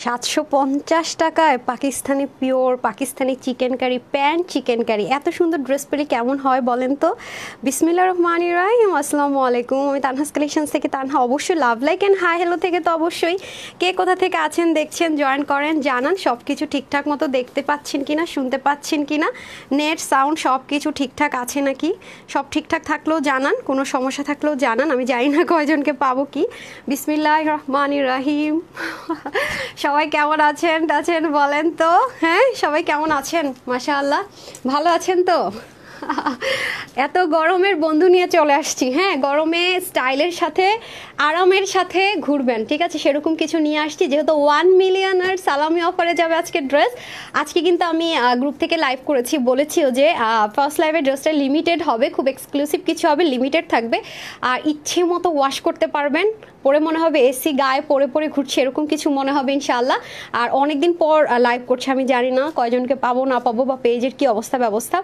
750 টাকায় Pakistani pure Pakistani chicken curry pant chicken curry এত সুন্দর ড্রেস পেলে কেমন হয় বলেন তো। বিসমিল্লাহির রহমানির রহিম। আসসালামু আলাইকুম, আমি তানহাস কালেকশনস থেকে তানহা। অবশ্যই love like and hi hello থেকে তো অবশ্যই কে কোথা থেকে আছেন দেখছেন জয়েন করেন জানান সব কিছু ঠিকঠাক মতো দেখতে পাচ্ছেন কিনা শুনতে পাচ্ছেন কিনা, নেট সাউন্ড সব কিছু ঠিকঠাক আছে নাকি, সব ঠিকঠাক থাকলেও জানান, কোনো সমস্যা থাকলেও জানান। আমি জানি না কয়জনকে পাবো কি। বিসমিল্লাহির রহমানির রহিম। সবাই কেমন আছেন বলেন তো। হ্যাঁ সবাই কেমন আছেন? মাশাআল্লাহ ভালো আছেন তো। এত গরমের বন্ধু নিয়ে চলে আসছি। হ্যাঁ গরমে স্টাইলের সাথে আরামের সাথে ঘুরবেন, ঠিক আছে, সেরকম কিছু নিয়ে আসছি। যেহেতু 1 মিলিয়নের সালামি অফারে যাবে আজকে ড্রেস। আজকে কিন্তু আমি গ্রুপ থেকে লাইভ করেছি, বলেছিও যে ফার্স্ট লাইভের ড্রেসটা লিমিটেড হবে, খুব এক্সক্লুসিভ কিছু হবে, লিমিটেড থাকবে, আর ইচ্ছে মতো ওয়াশ করতে পারবেন। পরে মনে হবে এসি গায়ে পরে পরে ঘুরছে এরকম কিছু মনে হবে ইনশাআল্লাহ। আর অনেকদিন পর লাইভ করছে, আমি জানি না কয়জনকে পাবো না পাবো বা পেজের কি অবস্থা ব্যবস্থা।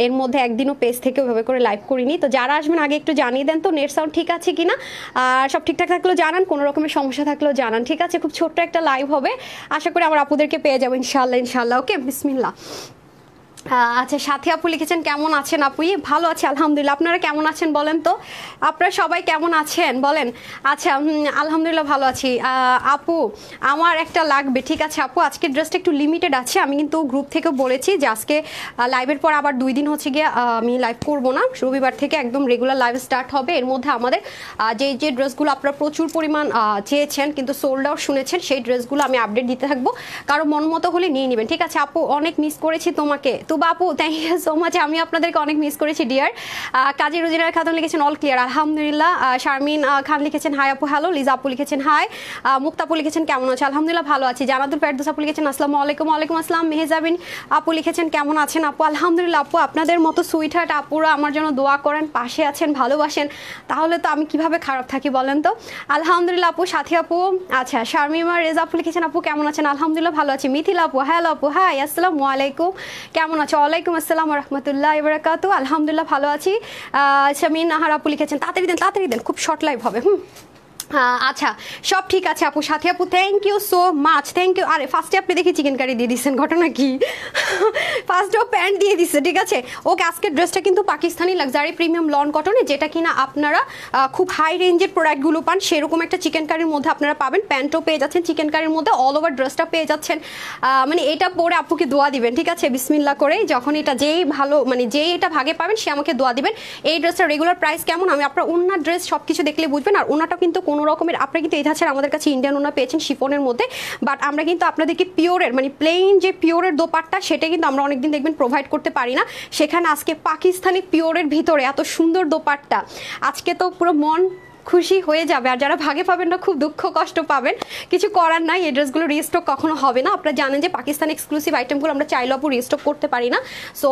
এর মধ্যে একদিনও পেজ থেকে ওইভাবে করে লাইভ করিনি। তো যারা আসবেন আগে একটু জানিয়ে দেন তো নেট সাউন্ড ঠিক আছে কিনা, আর সব ঠিকঠাক থাকলেও জানান, কোনো রকমের সমস্যা থাকলেও জানান, ঠিক আছে। খুব ছোট্ট একটা লাইভ হবে, আশা করি আমার আপুদেরকে পেয়ে যাবো ইনশাআল্লাহ। ওকে বিসমিল্লাহ। আচ্ছা সাথী আপু লিখেছেন কেমন আছেন আপু? ভালো আছে আলহামদুলিল্লাহ। আপনারা কেমন আছেন বলেন তো, আপনারা সবাই কেমন আছেন বলেন। আচ্ছা আলহামদুলিল্লাহ ভালো আছি। আপু আমার একটা লাগবে, ঠিক আছে আপু। আজকে ড্রেসটা একটু লিমিটেড আছে, আমি কিন্তু গ্রুপ থেকে বলেছি যে আজকে লাইভের পর আবার 2 দিন হচ্ছে গিয়ে আমি লাইভ করবো না, রবিবার থেকে একদম রেগুলার লাইভ স্টার্ট হবে। এর মধ্যে আমাদের যে ড্রেসগুলো আপনারা প্রচুর পরিমাণ চেয়েছেন কিন্তু সোল্ড আউট শুনেছেন, সেই ড্রেসগুলো আমি আপডেট দিতে থাকবো, কারো মন মতো হলে নিয়ে নেবেন, ঠিক আছে আপু। অনেক মিস করেছি তোমাকে তো বাপু, থ্যাংক ইউ সো মাচ। আমি আপনাদেরকে অনেক মিস করেছি ডিয়ার। কাজী রোজিনার খাতুন লিখেছেন অল ক্লিয়ার আলহামদুলিল্লাহ। শারমিন খান লিখেছেন হাই আপু হ্যালো। লিজা আপু লিখেছেন হাই। মুক্তা আপু লিখেছেন কেমন আছে? আলহামদুলিল্লাহ ভালো আছি। জানাতুল ফেরদৌস আপু লিখেছেন আসসালামু আলাইকুম। ওয়ালাইকুম আসসালাম। মেহজাবিন আপু লিখেছেন কেমন আছেন আপু? আলহামদুলিল্লাহ আপু, আপনাদের মতো সুইট হার্ট আপুরা আমার জন্য দোয়া করেন, পাশে আছেন, ভালোবাসেন, তাহলে তো আমি কিভাবে খারাপ থাকি বলেন তো। আলহামদুলিল্লাহ আপু। সাথী আপু আচ্ছা। শারমিমা রেজা আপু লিখেছেন আপু কেমন আছেন? আলহামদুলিল্লাহ ভালো আছি। মিথিলা আপু হ্যালো আপু হাই আসসালামু আলাইকুম, কেমন আছো? ওয়ালাইকুম আসসালাম রহমতুল্লাহ বারাকাতু। আলহামদুলিল্লাহ ভালো আছি। শামিন আহার আপু লিখেছেন তাড়াতাড়ি দেন খুব শর্ট লাইভ হবে। আচ্ছা সব ঠিক আছে আপু। সাথী আপু thank you so much, thank you. আরে ফার্স্টে আপনি দেখি চিকেন কারি দিয়ে দিচ্ছেন, ঘটনা কি? ফার্স্টেও প্যান্ট দিয়ে দিচ্ছে, ঠিক আছে ওকে। আজকের ড্রেসটা কিন্তু পাকিস্তানি লাক্সারি প্রিমিয়াম লন কটনে, যেটা কিনা আপনারা খুব হাই রেঞ্জের প্রোডাক্টগুলো পান, সেরকম একটা চিকেন কারির মধ্যে আপনারা পাবেন। প্যান্টও পেয়ে যাচ্ছেন চিকেন কারির মধ্যে, অল ওভার ড্রেসটা পেয়ে যাচ্ছেন। মানে এটা পরে আপুকে দোয়া দিবেন, ঠিক আছে, বিসমিল্লাহ করে। যখন এটা যেই ভালো মানে যেই এটা ভাগে পাবেন সে আমাকে দোয়া দিবেন। এই ড্রেসটার রেগুলার প্রাইস কেমন আমি আপনার ওনার ড্রেস সব কিছু দেখলে বুঝবেন। আর ওনাটা কিন্তু কোনো রকমের আপনারা কিন্তু এটা ছাড়া আমাদের কাছে ইন্ডিয়ান ওনা পেয়েছেন শিফনের মধ্যে, বাট আমরা কিন্তু আপনাদেরকে পিওরের মানে প্লেন যে পিওরের দোপাট্টা সেটা কিন্তু আমরা অনেকদিন দেখবেন প্রোভাইড করতে পারি না। সেখানে আজকে পাকিস্তানি পিওরের ভিতরে এত সুন্দর দোপাট্টা, আজকে তো পুরো মন খুশি হয়ে যাবে। আর যারা ভাগে পাবেন না খুব দুঃখ কষ্ট পাবেন, কিছু করার নাই। এই ড্রেসগুলো রিস্টক কখনো হবে না। আপনারা জানেন যে পাকিস্তান এক্সক্লুসিভ আইটেমগুলো আমরা চাইলে আপু রিস্টক করতে পারি না, সো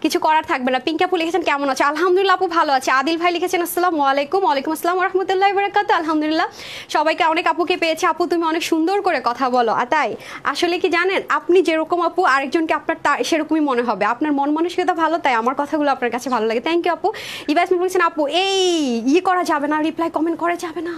কিছু করার থাকবে না। পিঙ্কি আপু লিখেছেন কেমন আছে? আলহামদুলিল্লাহ আপু ভালো আছে। আদিল ভাই লিখেছেন আসসালামু আলাইকুম। ওয়ালাইকুম আসসালাম রহমতুল্লাহ বারাকাতু। আলহামদুলিল্লাহ সবাইকে অনেক আপুকে পেয়েছে। আপু তুমি অনেক সুন্দর করে কথা বলো। আর তাই আসলে কি জানেন, আপনি যেরকম আপু আরেকজনকে আপনার সেরকমই মনে হবে। আপনার মন মানসিকতা ভালো, তাই আমার কথাগুলো আপনার কাছে ভালো লাগে। থ্যাংক ইউ আপু। ইবাসমুল বলছেন আপু এই করা যাবে না, রিপ্লাই কমেন্ট করা যাবে না,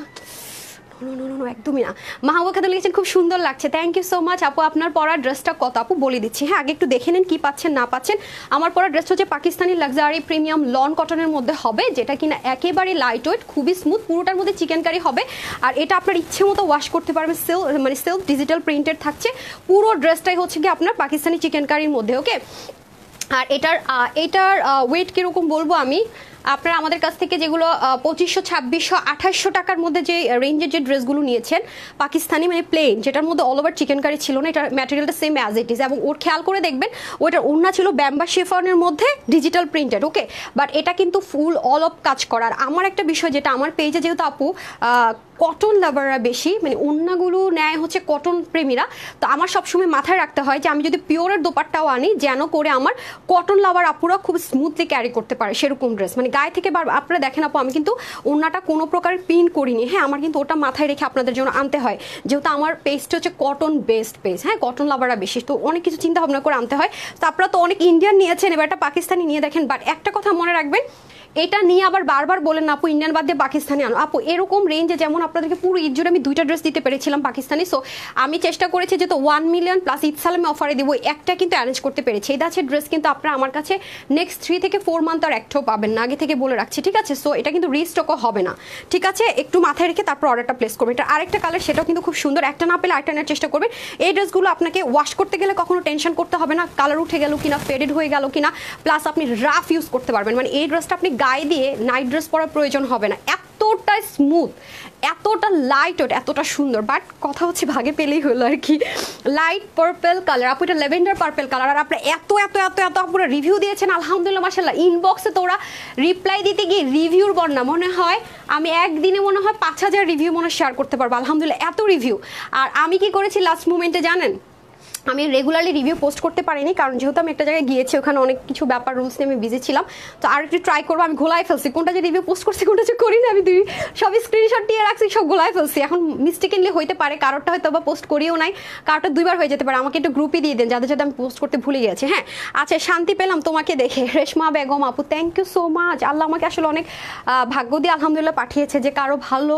নো একদমই না। মাহবুবা খাতুন লিখেছেন খুব সুন্দর লাগছে, থ্যাংক ইউ সো মাচ আপু। আপনার পরা ড্রেসটা কত আপু বলে দিচ্ছি। হ্যাঁ আগে একটু দেখে নেন কি পাচ্ছেন না পাচ্ছেন। আমার পরা ড্রেসটা হচ্ছে পাকিস্তানি লাক্সারি প্রিমিয়াম লন কটনের মধ্যে হবে, যেটা কিনা একেবারে লাইট ওয়েট, খুবই স্মুথ, পুরোটার মধ্যে চিকেন কারি হবে। আর এটা আপনার ইচ্ছে মতো ওয়াশ করতে পারবেন, সেলফ ডিজিটাল প্রিন্টেড থাকছে। পুরো ড্রেসটাই হচ্ছে কি আপনার পাকিস্তানি চিকেন কারির মধ্যে, ওকে। আর এটার ওয়েট কীরকম বলবো আমি, আপনারা আমাদের কাছ থেকে যেগুলো 2500, 2600, 2800 টাকার মধ্যে যে রেঞ্জের যে ড্রেসগুলো নিয়েছেন পাকিস্তানি মানে প্লেন, যেটার মধ্যে অল ওভার চিকেন কারি ছিল না, এটার ম্যাটেরিয়ালটা সেম অ্যাজ ইট ইজ। এবং ওর খেয়াল করে দেখবেন ওইটার ওড়না ছিল ব্যাম্বা শেফনের মধ্যে ডিজিটাল প্রিন্টেড, ওকে। বাট এটা কিন্তু ফুল অল অফ কাজ করার। আমার একটা বিষয় যেটা আমার পেজে যেহেতু আপু কটন লাভাররা বেশি, মানে ওড়নাগুলো নেয় হচ্ছে কটন প্রেমীরা, তো আমার সবসময় মাথায় রাখতে হয় যে আমি যদি পিওরের দোপাট্টাও আনি যেন করে আমার কটন লাভার আপুরা খুব স্মুথলি ক্যারি করতে পারে সেরকম ড্রেস, মানে গায়ে থেকে আপনারা দেখেন আপু আমি কিন্তু ওড়নাটা কোনো প্রকার পিন করিনি। হ্যাঁ আমার কিন্তু ওটা মাথায় রেখে আপনাদের জন্য আনতে হয়, যেহেতু আমার পেজটা হচ্ছে কটন বেসড পেজ। হ্যাঁ কটন লাভাররা বেশি, তো অনেক কিছু চিন্তা ভাবনা করে আনতে হয়। তো আপনারা তো অনেক ইন্ডিয়ান নিয়েছেন, এবার একটা পাকিস্তানি নিয়ে দেখেন। বাট একটা কথা মনে রাখবেন, এটা নিয়ে আবার বারবার বলেন না আপু ইন্ডিয়ান বাদ দিয়ে পাকিস্তানি আনো। আপু এরকম রেঞ্জে যেমন আপনাদেরকে পুরো ঈদ জুড়ে আমি 2টা ড্রেস দিতে পেরেছিলাম পাকিস্তানি, সো আমি চেষ্টা করেছি যেহেতু 1 মিলিয়ন প্লাস ঈদ সালামে অফারে দিব, একটা কিন্তু অ্যারেঞ্জ করতে পেরেছি। এটা আছে ড্রেস, কিন্তু আপনারা আমার কাছে নেক্সট 3 থেকে 4 মান্থ আর একটাও পাবেন না, আগে থেকে বলে রাখছি, ঠিক আছে? সো এটা কিন্তু রিস্টকও হবে না, ঠিক আছে? একটু মাথায় রেখে তারপর অর্ডারটা প্লেস করবেন। এটা আরেকটা কালার, সেটাও কিন্তু খুব সুন্দর, একটা না পেলে আরেকটা নেওয়ার চেষ্টা করবেন। এই ড্রেসগুলো আপনাকে ওয়াশ করতে গেলে কখনো টেনশন করতে হবে না কালার উঠে গেল কিনা, ফেডেড হয়ে গেল কিনা, প্লাস আপনি রাফ ইউজ করতে পারবেন। মানে এই ড্রেসটা আপনি গায়ে দিয়ে নাইট ড্রেস পরার প্রয়োজন হবে না, এতটা স্মুথ, এতটা লাইট ওয়েট, এতটা সুন্দর। বাট কথা হচ্ছে ভাগে পেলেই হলো আর কি। লাইট পার্পল কালার, আপু এটা ল্যাভেন্ডার পার্পল কালার। আর আপনারা এত এত এত এত পুরো রিভিউ দিয়েছেন আলহামদুলিল্লাহ মাশাআল্লাহ। ইনবক্সে তো ওরা রিপ্লাই দিতে গিয়ে রিভিউর বন্যা, মনে হয় আমি একদিনে মনে হয় 5000 রিভিউ মনে শেয়ার করতে পারবো আলহামদুলিল্লাহ, এত রিভিউ। আর আমি কি করেছি লাস্ট মোমেন্টে জানেন, আমি রেগুলারলি রিভিউ পোস্ট করতে পারিনি, কারণ যেহেতু আমি একটা জায়গায় গিয়েছি ওখানে অনেক কিছু ব্যাপার রুলস নিয়ে আমি বিজি ছিলাম। তো আর একটু ট্রাই করবো, আমি গোলায় ফেলছি কোনটা যে রিভিউ পোস্ট করছি কোনটা যে করি না, আমি সব স্ক্রিনশট দিয়ে রাখছি, সব গোলায় ফেলছি। এখন মিস্টেকেনলি হইতে পারে কারোরটা হয়তো বা পোস্ট করিও নাই, কারোরটা 2বার হয়ে যেতে পারে, আমাকে একটু গ্রুপে দিয়ে দেন যাদের যাদের আমি পোস্ট করতে ভুলে গেছি। হ্যাঁ আচ্ছা, শান্তি পেলাম তোমাকে দেখে, রেশমা বেগম আপু থ্যাংক ইউ সো মাচ। আল্লাহ আমাকে আসলে অনেক ভাগ্য দিয়ে আলহামদুলিল্লাহ পাঠিয়েছে যে কারো ভালো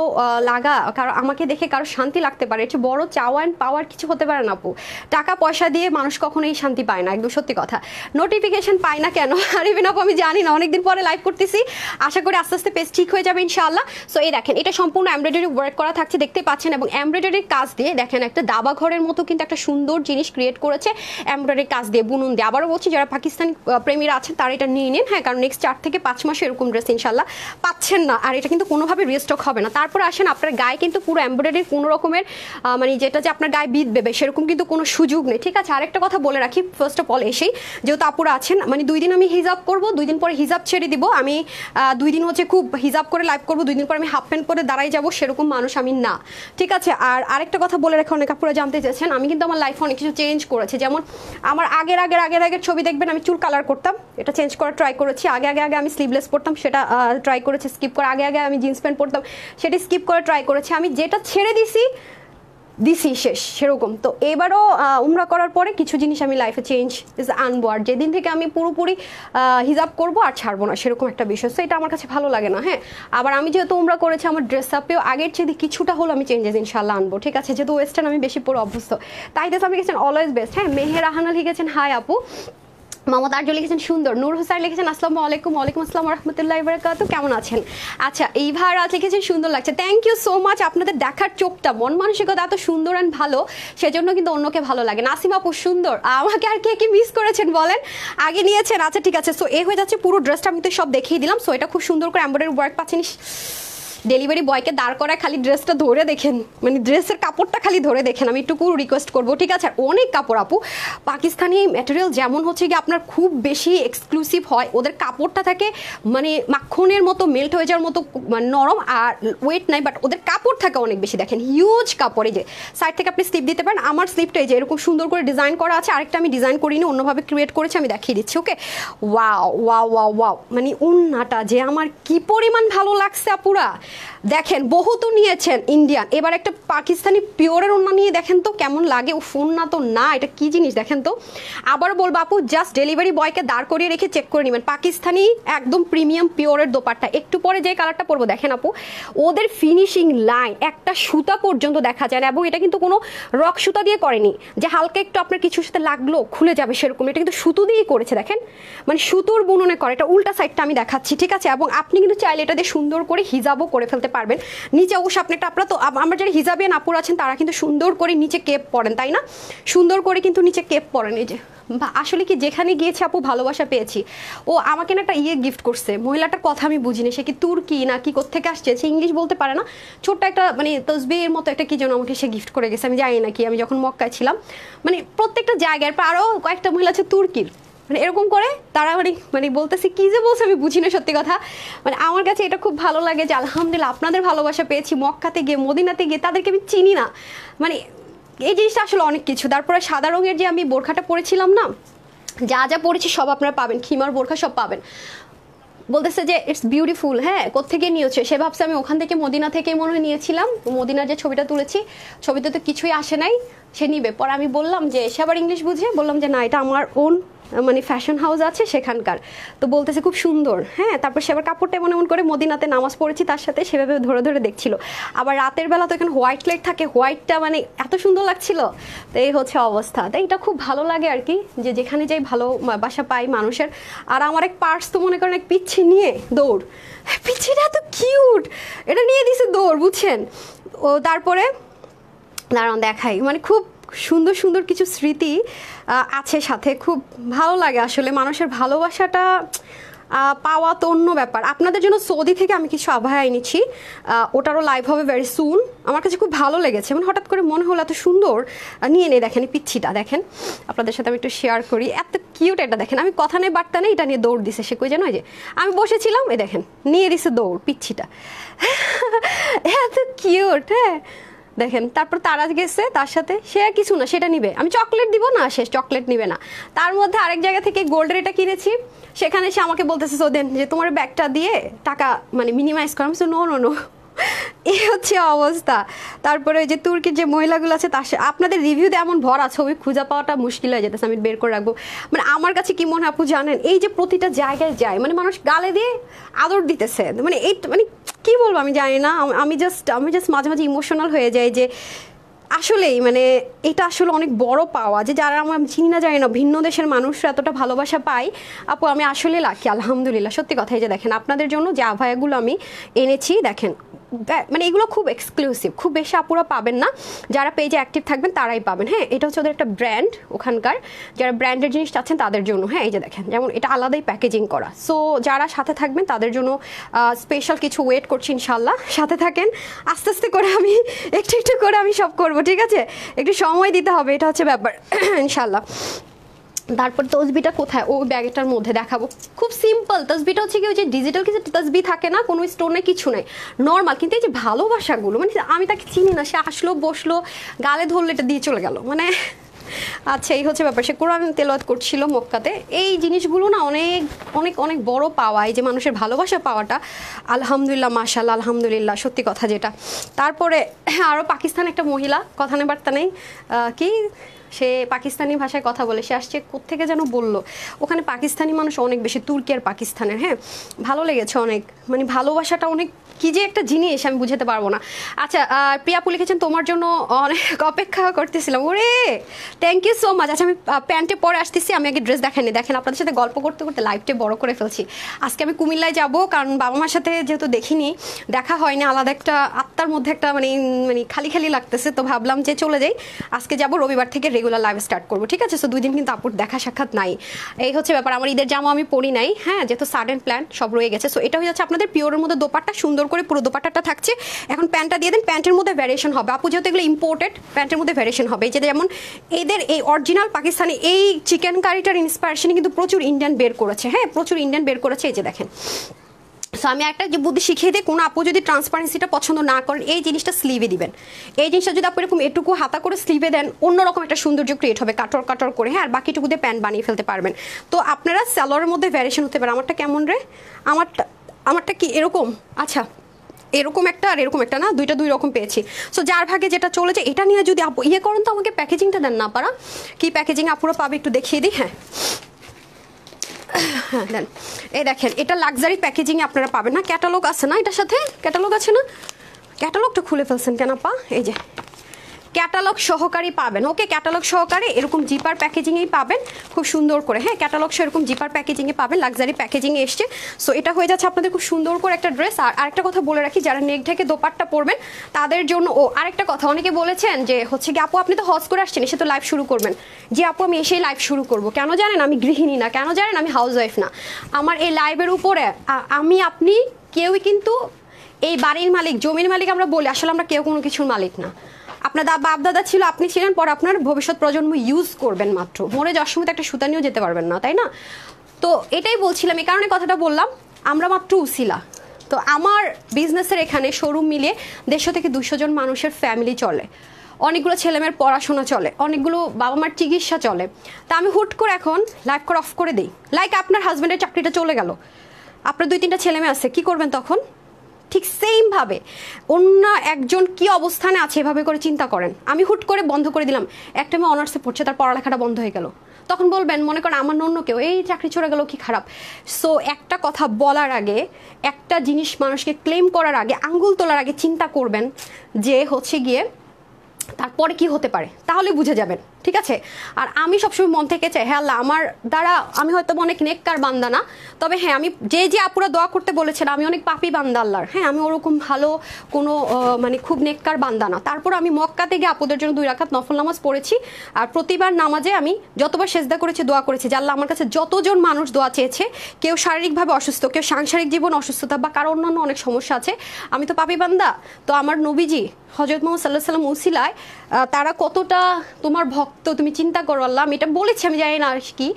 লাগা, কারো আমাকে দেখে কারো শান্তি লাগতে পারে, এটা বড় চাওয়া অ্যান্ড পাওয়ার কিছু হতে পারে না আপু। টাকা পয়সা দিয়ে মানুষ কখনোই শান্তি পায় না, একদম সত্যি কথা। নোটিফিকেশন পাই না কেন আর ইভেন আপু আমি জানি না, অনেকদিন পরে লাইভ করতেছি, আশা করি আস্তে আস্তে পেজ ঠিক হয়ে যাবে ইনশাআল্লাহ। সো এই দেখেন এটা সম্পূর্ণ এমব্রয়ডারি ওয়ার্ক করা থাকছে, দেখতে পাচ্ছেন, এবং এমব্রয়ডারির কাজ দিয়ে দেখেন একটা দাবা ঘরের মতো কিন্তু একটা সুন্দর জিনিস ক্রিয়েট করেছে এমব্রয়ডারি কাজ দিয়ে, বুনুন দিয়ে। আবারও বলছি যারা পাকিস্তানি প্রেমীরা আছেন তারা এটা নিয়ে নিন, হ্যাঁ, কারণ নেক্সট 4 থেকে 5 মাসে এরকম ড্রেস ইনশাআল্লাহ পাচ্ছেন না, আর এটা কিন্তু কোনোভাবে রিস্টক হবে না। তারপরে আসেন আপনার গায়ে কিন্তু পুরো এমব্রয়ডারির কোনো রকমের মানে যেটা যে আপনার গায়ে বিঁধবে সেরকম কিন্তু কোনো সুযোগ নেই, ঠিক আছে? আরেকটা কথা বলে রাখি ফার্স্ট অফ অল, এসেই যেহেতু আপুরা আছেন, মানে 2 দিন আমি হিজাব করব, 2 দিন পরে হিজাব ছেড়ে দিব। আমি 2 দিন হচ্ছে খুব হিজাব করে লাইভ করব, 2 দিন পরে আমি হাফ প্যান্ট পরে দাঁড়াই যাব, সেরকম মানুষ আমি না, ঠিক আছে? আর আরেকটা কথা বলে রাখি, অনেক আপুরা জানতে চাইছেন, আমি কিন্তু আমার লাইফে অনেক কিছু চেঞ্জ করেছি। যেমন আমার আগের ছবি দেখবেন আমি চুল কালার করতাম, এটা চেঞ্জ করার ট্রাই করেছি। আগে আমি স্লিভলেস পরতাম, সেটা ট্রাই করেছি স্কিপ করে। আগে আমি জিন্স প্যান্ট পরতাম, সেটা স্কিপ করে ট্রাই করেছি। আমি যেটা ছেড়ে দিছি শেষ সেরকম। তো এবারও উমরা করার পরে কিছু জিনিস আমি লাইফে চেঞ্জ আনবো, আর যেদিন থেকে আমি পুরোপুরি হিজাব করবো আর ছাড়বো না সেরকম একটা বিষয়, তো এটা আমার কাছে ভালো লাগে না। হ্যাঁ, আবার আমি যেহেতু উমরা করেছি, আমার ড্রেস আপেও আগের চেয়ে কিছুটা হলো আমি চেঞ্জেস ইনশাল্লাহ আনবো, ঠিক আছে? যেহেতু ওয়েস্টার্ন আমি বেশি পরে অভ্যস্ত, তাই দেশ আমি লিখেছেন অলওয়েজ বেস্ট। হ্যাঁ, মেহের আহানা লিখেছেন হাই আপু, মমতা আরজু লিখেছেন সুন্দর, নূর হোসেন লিখেছেন আসসালামু আলাইকুম। ওয়ালাইকুম আসসালাম রহমতুল্লাহি ওয়া বারাকাতুহু, কেমন আছেন? আচ্ছা, এই ভাইরাত লিখেছেন সুন্দর লাগছে, থ্যাংক ইউ সো মাচ। আপনাদের দেখার চোখটা, মন মানসিকতা এত সুন্দর অ্যান্ড ভালো, সেজন্য কিন্তু অন্যকে ভালো লাগে। নাসিম আপু সুন্দর, আমাকে আর কে কি মিস করেছেন বলেন, আগে নিয়েছেন? আচ্ছা ঠিক আছে, সো এ হয়ে যাচ্ছে পুরো ড্রেসটা, আমি তো সব দেখিয়ে দিলাম। সো এটা খুব সুন্দর করে এমব্রয়ডারি ওয়ার্ক পাচ্ছেন, ডেলিভারি বয়কে দাঁড় করায় খালি ড্রেসটা ধরে দেখেন, মানে ড্রেসের কাপড়টা খালি ধরে দেখেন, আমি একটু রিকোয়েস্ট করবো, ঠিক আছে? আর অনেক কাপড় আপু, পাকিস্তানি ম্যাটেরিয়াল যেমন হচ্ছে কি আপনার খুব বেশি এক্সক্লুসিভ হয়, ওদের কাপড়টা থাকে মানে মাখনের মতো মেল্ট হয়ে যাওয়ার মতো নরম, আর ওয়েট নাই, বাট ওদের কাপড় থাকে অনেক বেশি। দেখেন হিউজ কাপড়, এই যে সাইড থেকে আপনি স্লিপ দিতে পারেন। আমার স্লিপটা এই যে এরকম সুন্দর করে ডিজাইন করা আছে, আরেকটা আমি ডিজাইন করিনি, অন্যভাবে ক্রিয়েট করেছি, আমি দেখিয়ে দিচ্ছি। ওকে, ওয়াও ওয়াও ওয়াও ওয়াও, মানে উন্নাটা যে আমার কি পরিমাণ ভালো লাগছে আপুরা, দেখেন বহুত নিয়েছেন ইন্ডিয়ান, এবার একটা পাকিস্তানি পিওরের ওন্না নিয়ে দেখেন তো কেমন লাগে। ও ওন্না তো না, এটা কি জিনিস দেখেন তো। আবার বলবো আপু, জাস্ট ডেলিভারি বয়কে দাঁড় করিয়ে রেখে চেক করে নেবেন, পাকিস্তানি একদম প্রিমিয়াম পিওরের দোপাট্টা। একটু পরে যে কালারটা পরবো দেখেন আপু, ওদের ফিনিশিং লাইন একটা সুতা পর্যন্ত দেখা যায় না, এবং এটা কিন্তু কোনো রক সুতা দিয়ে করেনি যে হালকা একটু আপনার কিছুর সাথে লাগলো খুলে যাবে সেরকম, এটা কিন্তু সুতো দিয়েই করেছে। দেখেন মানে সুতোর বুননে করে, এটা উল্টা সাইডটা আমি দেখাচ্ছি, ঠিক আছে? এবং আপনি কিন্তু চাইলে এটা দিয়ে সুন্দর করে হিজাবও করে ফেলতে পারবেন নিচে। অবশ্য আপনি একটা, আপনারা তো আমার যারা হিজাবিয়ান আপুর আছেন তারা কিন্তু সুন্দর করে নিচে কেপ পরেন, তাই না? সুন্দর করে কিন্তু নিচে কেপ পরেন, এই যে আসলে কি যেখানে গিয়েছে আপু ভালোবাসা পেয়েছি। ও আমাকে না একটা গিফট করছে, মহিলাটার কথা আমি বুঝিনি, সে কি তুর্কি না কি কোত্থেকে আসছে, সে ইংলিশ বলতে পারে না, ছোট্ট একটা মানে তসবির মতো একটা কি যেন আমাকে সে গিফট করে গেছে, আমি জানি না কি, আমি যখন মক্কায় ছিলাম, মানে প্রত্যেকটা জায়গায় আরও কয়েকটা মহিলা আছে তুর্কির, মানে এরকম করে তারা মানে বলতেছি কি যে বলছে আমি বুঝি না সত্যি কথা। মানে আমার কাছে এটা খুব ভালো লাগে যে আলহামদুলিল্লাহ আপনাদের ভালোবাসা পেয়েছি, মক্কাতে গিয়ে মদিনাতে গিয়ে, তাদেরকে আমি চিনি না, মানে এই জিনিসটা আসলে অনেক কিছু। তারপরে সাদা রঙের যে আমি বোরখাটা পরেছিলাম না, যা যা পরেছি সব আপনারা পাবেন, খিমার বোরখা সব পাবেন। বলতেছে যে ইটস বিউটিফুল, হ্যাঁ কোত্থেকে নিয়েছে, সে ভাবছে আমি ওখান থেকে মদিনা থেকে মনে হয় নিয়েছিলাম, মদিনার যে ছবিটা তুলেছি ছবিতে তো কিছুই আসে নাই, সে নিবে। পরে আমি বললাম যে, সে আবার ইংলিশ বুঝে, বললাম যে না এটা আমার ওন মানে ফ্যাশন হাউস আছে সেখানকার, তো বলতেছে খুব সুন্দর। হ্যাঁ, তারপর সে আবার কাপড়টা এমন এমন করে মদিনাতে নামাজ পড়েছি তার সাথে, সেভাবে ধরে ধরে দেখছিল। আবার রাতের বেলা তো এখানে হোয়াইট লাইট থাকে, হোয়াইটটা মানে এত সুন্দর লাগছিল। তো এই হচ্ছে অবস্থা। তাই এটা খুব ভালো লাগে আর কি, যে যেখানে যাই ভালো বাসা পাই মানুষের। আর আমার এক পার্স তো মনে করেন এক পিচ্ছি নিয়ে দৌড়, পিচ্ছিটা এত কিউট, এটা নিয়ে দিছে দৌড়, বুঝছেন। ও তারপরে দাঁড়ান দেখাই, মানে খুব সুন্দর সুন্দর কিছু স্মৃতি আছে সাথে, খুব ভালো লাগে আসলে। মানুষের ভালোবাসাটা পাওয়া তো অন্য ব্যাপার। আপনাদের জন্য সৌদি থেকে আমি কিছু আভায়া এনেছি, ওটারও লাইভ হবে ভেরি সুন। আমার কাছে খুব ভালো লেগেছে, মানে হঠাৎ করে মনে হলো এত সুন্দর, নিয়ে নেই। দেখেন পিচ্ছিটা দেখেন, আপনাদের সাথে আমি একটু শেয়ার করি, এত কিউট এটা দেখেন। আমি কথা নেই বার্তা নেই, এটা নিয়ে দৌড় দিছে সে, কই জানো, যে আমি বসেছিলাম, এই দেখেন নিয়ে দিছে দৌড় পিচ্ছিটা। এত কিউট। হ্যাঁ দেখেন, তারপর তারা গেছে তার সাথে, সে আর কিছু না, সেটা নিবে, আমি চকলেট দিব না, সে চকলেট নিবে না। তার মধ্যে আরেক জায়গা থেকে গোল্ডের এটা কিনেছি, সেখানে সে আমাকে বলতেছে সোদেন যে তোমার ব্যাগটা দিয়ে টাকা মানে মিনিমাইজ করা। আমি নো নো নো, এই হচ্ছে অবস্থা। তারপরে ওই যে তুর্কির যে মহিলাগুলো আছে তার আপনাদের রিভিউতে এমন ভরা ছবি খুঁজে পাওয়াটা মুশকিল হয়ে যেতেছে, আমি বের করে রাখবো। মানে আমার কাছে কি মনে হয় আপু জানেন, এই যে প্রতিটা জায়গায় যায়, মানে মানুষ গালে দিয়ে আদর দিতেছে, মানে এই মানে কি বলবো আমি জানি না। আমি জাস্ট মাঝে মাঝে ইমোশনাল হয়ে যাই যে আসলেই মানে এটা আসলে অনেক বড় পাওয়া, যে যারা আমরা চিনি না জানি না ভিন্ন দেশের মানুষরা এতটা ভালোবাসা পাই। আপু আমি আসলে লাকি, আলহামদুলিল্লাহ। সত্যি কথা, এই যে দেখেন আপনাদের জন্য যে আভায়াগুলো আমি এনেছি, দেখেন মানে এগুলো খুব এক্সক্লুসিভ, খুব বেশি আপুরা পাবেন না, যারা পেজে অ্যাক্টিভ থাকবেন তারাই পাবেন। হ্যাঁ, এটা হচ্ছে ওদের একটা ব্র্যান্ড, ওখানকার যারা ব্র্যান্ডের জিনিস চাচ্ছেন তাদের জন্য। হ্যাঁ, এই যে দেখেন, যেমন এটা আলাদাই প্যাকেজিং করা। সো যারা সাথে থাকবেন তাদের জন্য স্পেশাল কিছু ওয়েট করছি, ইনশাল্লাহ সাথে থাকেন। আস্তে আস্তে করে আমি একটু একটু করে আমি সব করবো, ঠিক আছে, একটু সময় দিতে হবে, এটা হচ্ছে ব্যাপার ইনশাল্লাহ। তারপর তসবিটা কোথায়, ওই ব্যাগটার মধ্যে দেখাবো। খুব সিম্পল তসবিটা হচ্ছে কি, ওই যে ডিজিটাল কিছু তসবি থাকে না, কোনো স্টোর নেই কিছু নেই, নর্মাল। কিন্তু এই যে ভালোবাসাগুলো, মানে আমি তাকে চিনি না, সে আসলো বসলো গালে ধরলো এটা দিয়ে চলে গেল, মানে আচ্ছা এই হচ্ছে ব্যাপার। সে কোরআন তেলাওয়াত করছিল মক্কাতে। এই জিনিসগুলো না অনেক অনেক অনেক বড় পাওয়া, এই যে মানুষের ভালোবাসা পাওয়াটা, আলহামদুলিল্লাহ মাশাআল্লাহ, আলহামদুলিল্লাহ সত্যি কথা যেটা। তারপরে আরও পাকিস্তান একটা মহিলা, কথা নেই বার্তা নেই, কি সে পাকিস্তানি ভাষায় কথা বলে, সে আসছে কোত্থেকে যেন বললো, ওখানে পাকিস্তানি মানুষ অনেক বেশি, তুর্কি আর পাকিস্তানের। হ্যাঁ, ভালো লেগেছে অনেক, মানে ভালোবাসাটা অনেক কি যে একটা জিনিস আমি বুঝাতে পারবো না। আচ্ছা প্রিয়াপু লিখেছেন তোমার জন্য অনেক অপেক্ষা করতেছিলাম, ওরে থ্যাংক ইউ সো মাচ। আচ্ছা আমি প্যান্টে পরে আসতেছি, আমি আগে ড্রেস দেখাইনি। দেখেন আপনাদের সাথে গল্প করতে করতে লাইভটা বড় করে ফেলছি। আজকে আমি কুমিল্লায় যাব, কারণ বাবা মার সাথে যেহেতু দেখিনি, দেখা হয়নি, আলাদা একটা আত্মার মধ্যে একটা মানে মানে খালি খালি লাগতেছে, তো ভাবলাম যে চলে যাই। আজকে যাব, রবিবার থেকে রেগুলার লাইভ স্টার্ট করবো, ঠিক আছে। সো 2 দিন কিন্তু আপুর দেখা সাক্ষাৎ নাই, এই হচ্ছে ব্যাপার। আমার ঈদের জামা আমি পরি নাই, হ্যাঁ, যেহেতু সাডেন প্ল্যান সব রয়ে গেছে। সো এটা হয়ে যাচ্ছে আপনাদের পিওরের মধ্যে দোপাট্টা, সুন্দর করে পুরো দোপাট্টাটা থাকছে। এখন প্যান্টটা দিয়ে দেন, প্যান্টের মধ্যে ভ্যারিয়েশন হবে আপু, যেহেতু এগুলো ইম্পোর্টেড, প্যান্টের মধ্যে ভ্যারিয়েশন হবে। এই যে যেমন এদের এই অরিজিনাল পাকিস্তানি এই চিকেন কারিটার ইন্সপিরেশনে কিন্তু প্রচুর ইন্ডিয়ান বের করেছে। হ্যাঁ, প্রচুর ইন্ডিয়ান বের করেছে, এই যে দেখেন। সো আমি একটা যে বুদ্ধি শিখিয়ে দিই, কোনো আপু যদি ট্রান্সপারেন্সিটা পছন্দ না করেন, এই জিনিসটা স্লিভে দিবেন। এই জিনিসটা যদি আপনি এরকম এটুকু হাতা করে স্লিভে দেন, অন্যরকম একটা সৌন্দর্য ক্রিয়েট হবে, কাটর কাটর করে। হ্যাঁ, আর বাকিটুকু দিয়ে প্যান্ট বানিয়ে ফেলতে পারবেন। তো আপনারা স্যালোয়ারের মধ্যে ভ্যারিয়েশন হতে পারে। আমারটা কেমন রে, আমারটা কি এরকম, আচ্ছা এরকম একটা আর এরকম একটা, না দুইটা দুই রকম পেয়েছি। সো যার ভাগে যেটা চলে যায়, এটা নিয়ে যদি আপু ইয়ে করেন তো আমাকে প্যাকেজিংটা দেন না পারা, কি প্যাকেজিং আপুরা পাবে একটু দেখিয়ে দিই। হ্যাঁ হ্যাঁ দেন, এই দেখেন এটা লাক্সারি প্যাকেজিং আপনারা পাবেন না। ক্যাটালগ আছে না এটার সাথে, ক্যাটালগ আছে না, ক্যাটালগটা খুলে ফেলছেন কেন পা, এই যে ক্যাটালগ সহকারী পাবেন। ওকে, ক্যাটালগ সহকারে এরকম জিপার প্যাকেজিংয়েই পাবেন, খুব সুন্দর করে। হ্যাঁ, ক্যাটালগ সহ এরকম জিপার প্যাকেজিংয়ে পাবেন, লাক্সারি প্যাকেজিংয়ে এসছে। সো এটা হয়ে যাচ্ছে আপনাদের খুব সুন্দর করে একটা ড্রেস। আর আরেকটা কথা বলে রাখি, যারা নেক ঢেকে দোপাট্টা পরবেন তাদের জন্য। ও আরেকটা কথা, অনেকে বলেছেন যে হচ্ছে কি আপু আপনি তো হজ করে আসছেন, এসে তো লাইভ শুরু করবেন। যে আপু আমি এসেই লাইভ শুরু করব, কেন জানেন, আমি গৃহিণী না, কেন জানেন আমি হাউস ওয়াইফ না। আমার এই লাইভের উপরে আমি আপনি কেউই কিন্তু এই বাড়ির মালিক, জমির মালিক আমরা বলি, আসলে আমরা কেউ কোনো কিছুর মালিক না। আপনার বাপ দাদা ছিল, আপনি ছিলেন, পর আপনার ভবিষ্যৎ প্রজন্ম ইউজ করবেন মাত্র। মরে যাওয়ার সময় তো একটা সুতা নিয়েও যেতে পারবেন না, তাই না? তো এটাই বলছিলাম, এই কারণে কথাটা বললাম, আমরা মাত্র উসিলা। তো আমার বিজনেসের এখানে শোরুম মিলিয়ে 150 থেকে 200 জন মানুষের ফ্যামিলি চলে, অনেকগুলো ছেলেমেয়ের পড়াশোনা চলে, অনেকগুলো বাবা মার চিকিৎসা চলে। তা আমি হুট করে এখন লাইভ করে অফ করে দিই, লাইক আপনার হাজব্যান্ডের চাকরিটা চলে গেল, আপনার 2-3টা ছেলেমেয়ে আছে, কি করবেন তখন? ঠিক সেমভাবে অন্য একজন কি অবস্থানে আছে এভাবে করে চিন্তা করেন। আমি হুট করে বন্ধ করে দিলাম, একটা মেয়ে অনার্সে পড়ছে, তার পড়ালেখাটা বন্ধ হয়ে গেল, তখন বলবেন মনে করেন আমার অন্য কেউ এই চাকরি চলে গেল কি খারাপ। সো একটা কথা বলার আগে, একটা জিনিস মানুষকে ক্লেম করার আগে, আঙ্গুল তোলার আগে চিন্তা করবেন যে হচ্ছে গিয়ে তারপরে কি হতে পারে, তাহলে বুঝে যাবেন, ঠিক আছে। আর আমি সবসময় মন থেকে চাই, হ্যাঁ আল্লাহ আমার দ্বারা, আমি হয়তো অনেক নেককার বান্দা না, তবে হ্যাঁ আমি যে আপুরা দোয়া করতে বলেছেন আমি অনেক পাপী বান্দা আল্লাহর, হ্যাঁ আমি ওরকম ভালো কোনো মানে খুব নেককার বান্দা না। তারপর আমি মক্কাতে গিয়ে আপুদের জন্য 2 রাকাত নফল নামাজ পড়েছি, আর প্রতিবার নামাজে আমি যতবার সেজদা করেছি দোয়া করেছি যে আল্লাহ আমার কাছে যতজন মানুষ দোয়া চেয়েছে, কেউ শারীরিকভাবে অসুস্থ, কেউ সাংসারিক জীবন অসুস্থতা বা কারো অন্যান্য অনেক সমস্যা আছে, আমি তো পাপী বান্দা, তো আমার নবীজি হযরত মুহাম্মদ সাল্লাল্লাহু আলাইহি ওয়াসাল্লাম উসিলায় তারা কতটা তোমার ভক্ত তুমি চিন্তা করো আল্লাহ। আমি এটা বলেছি, আমি জানি না কি,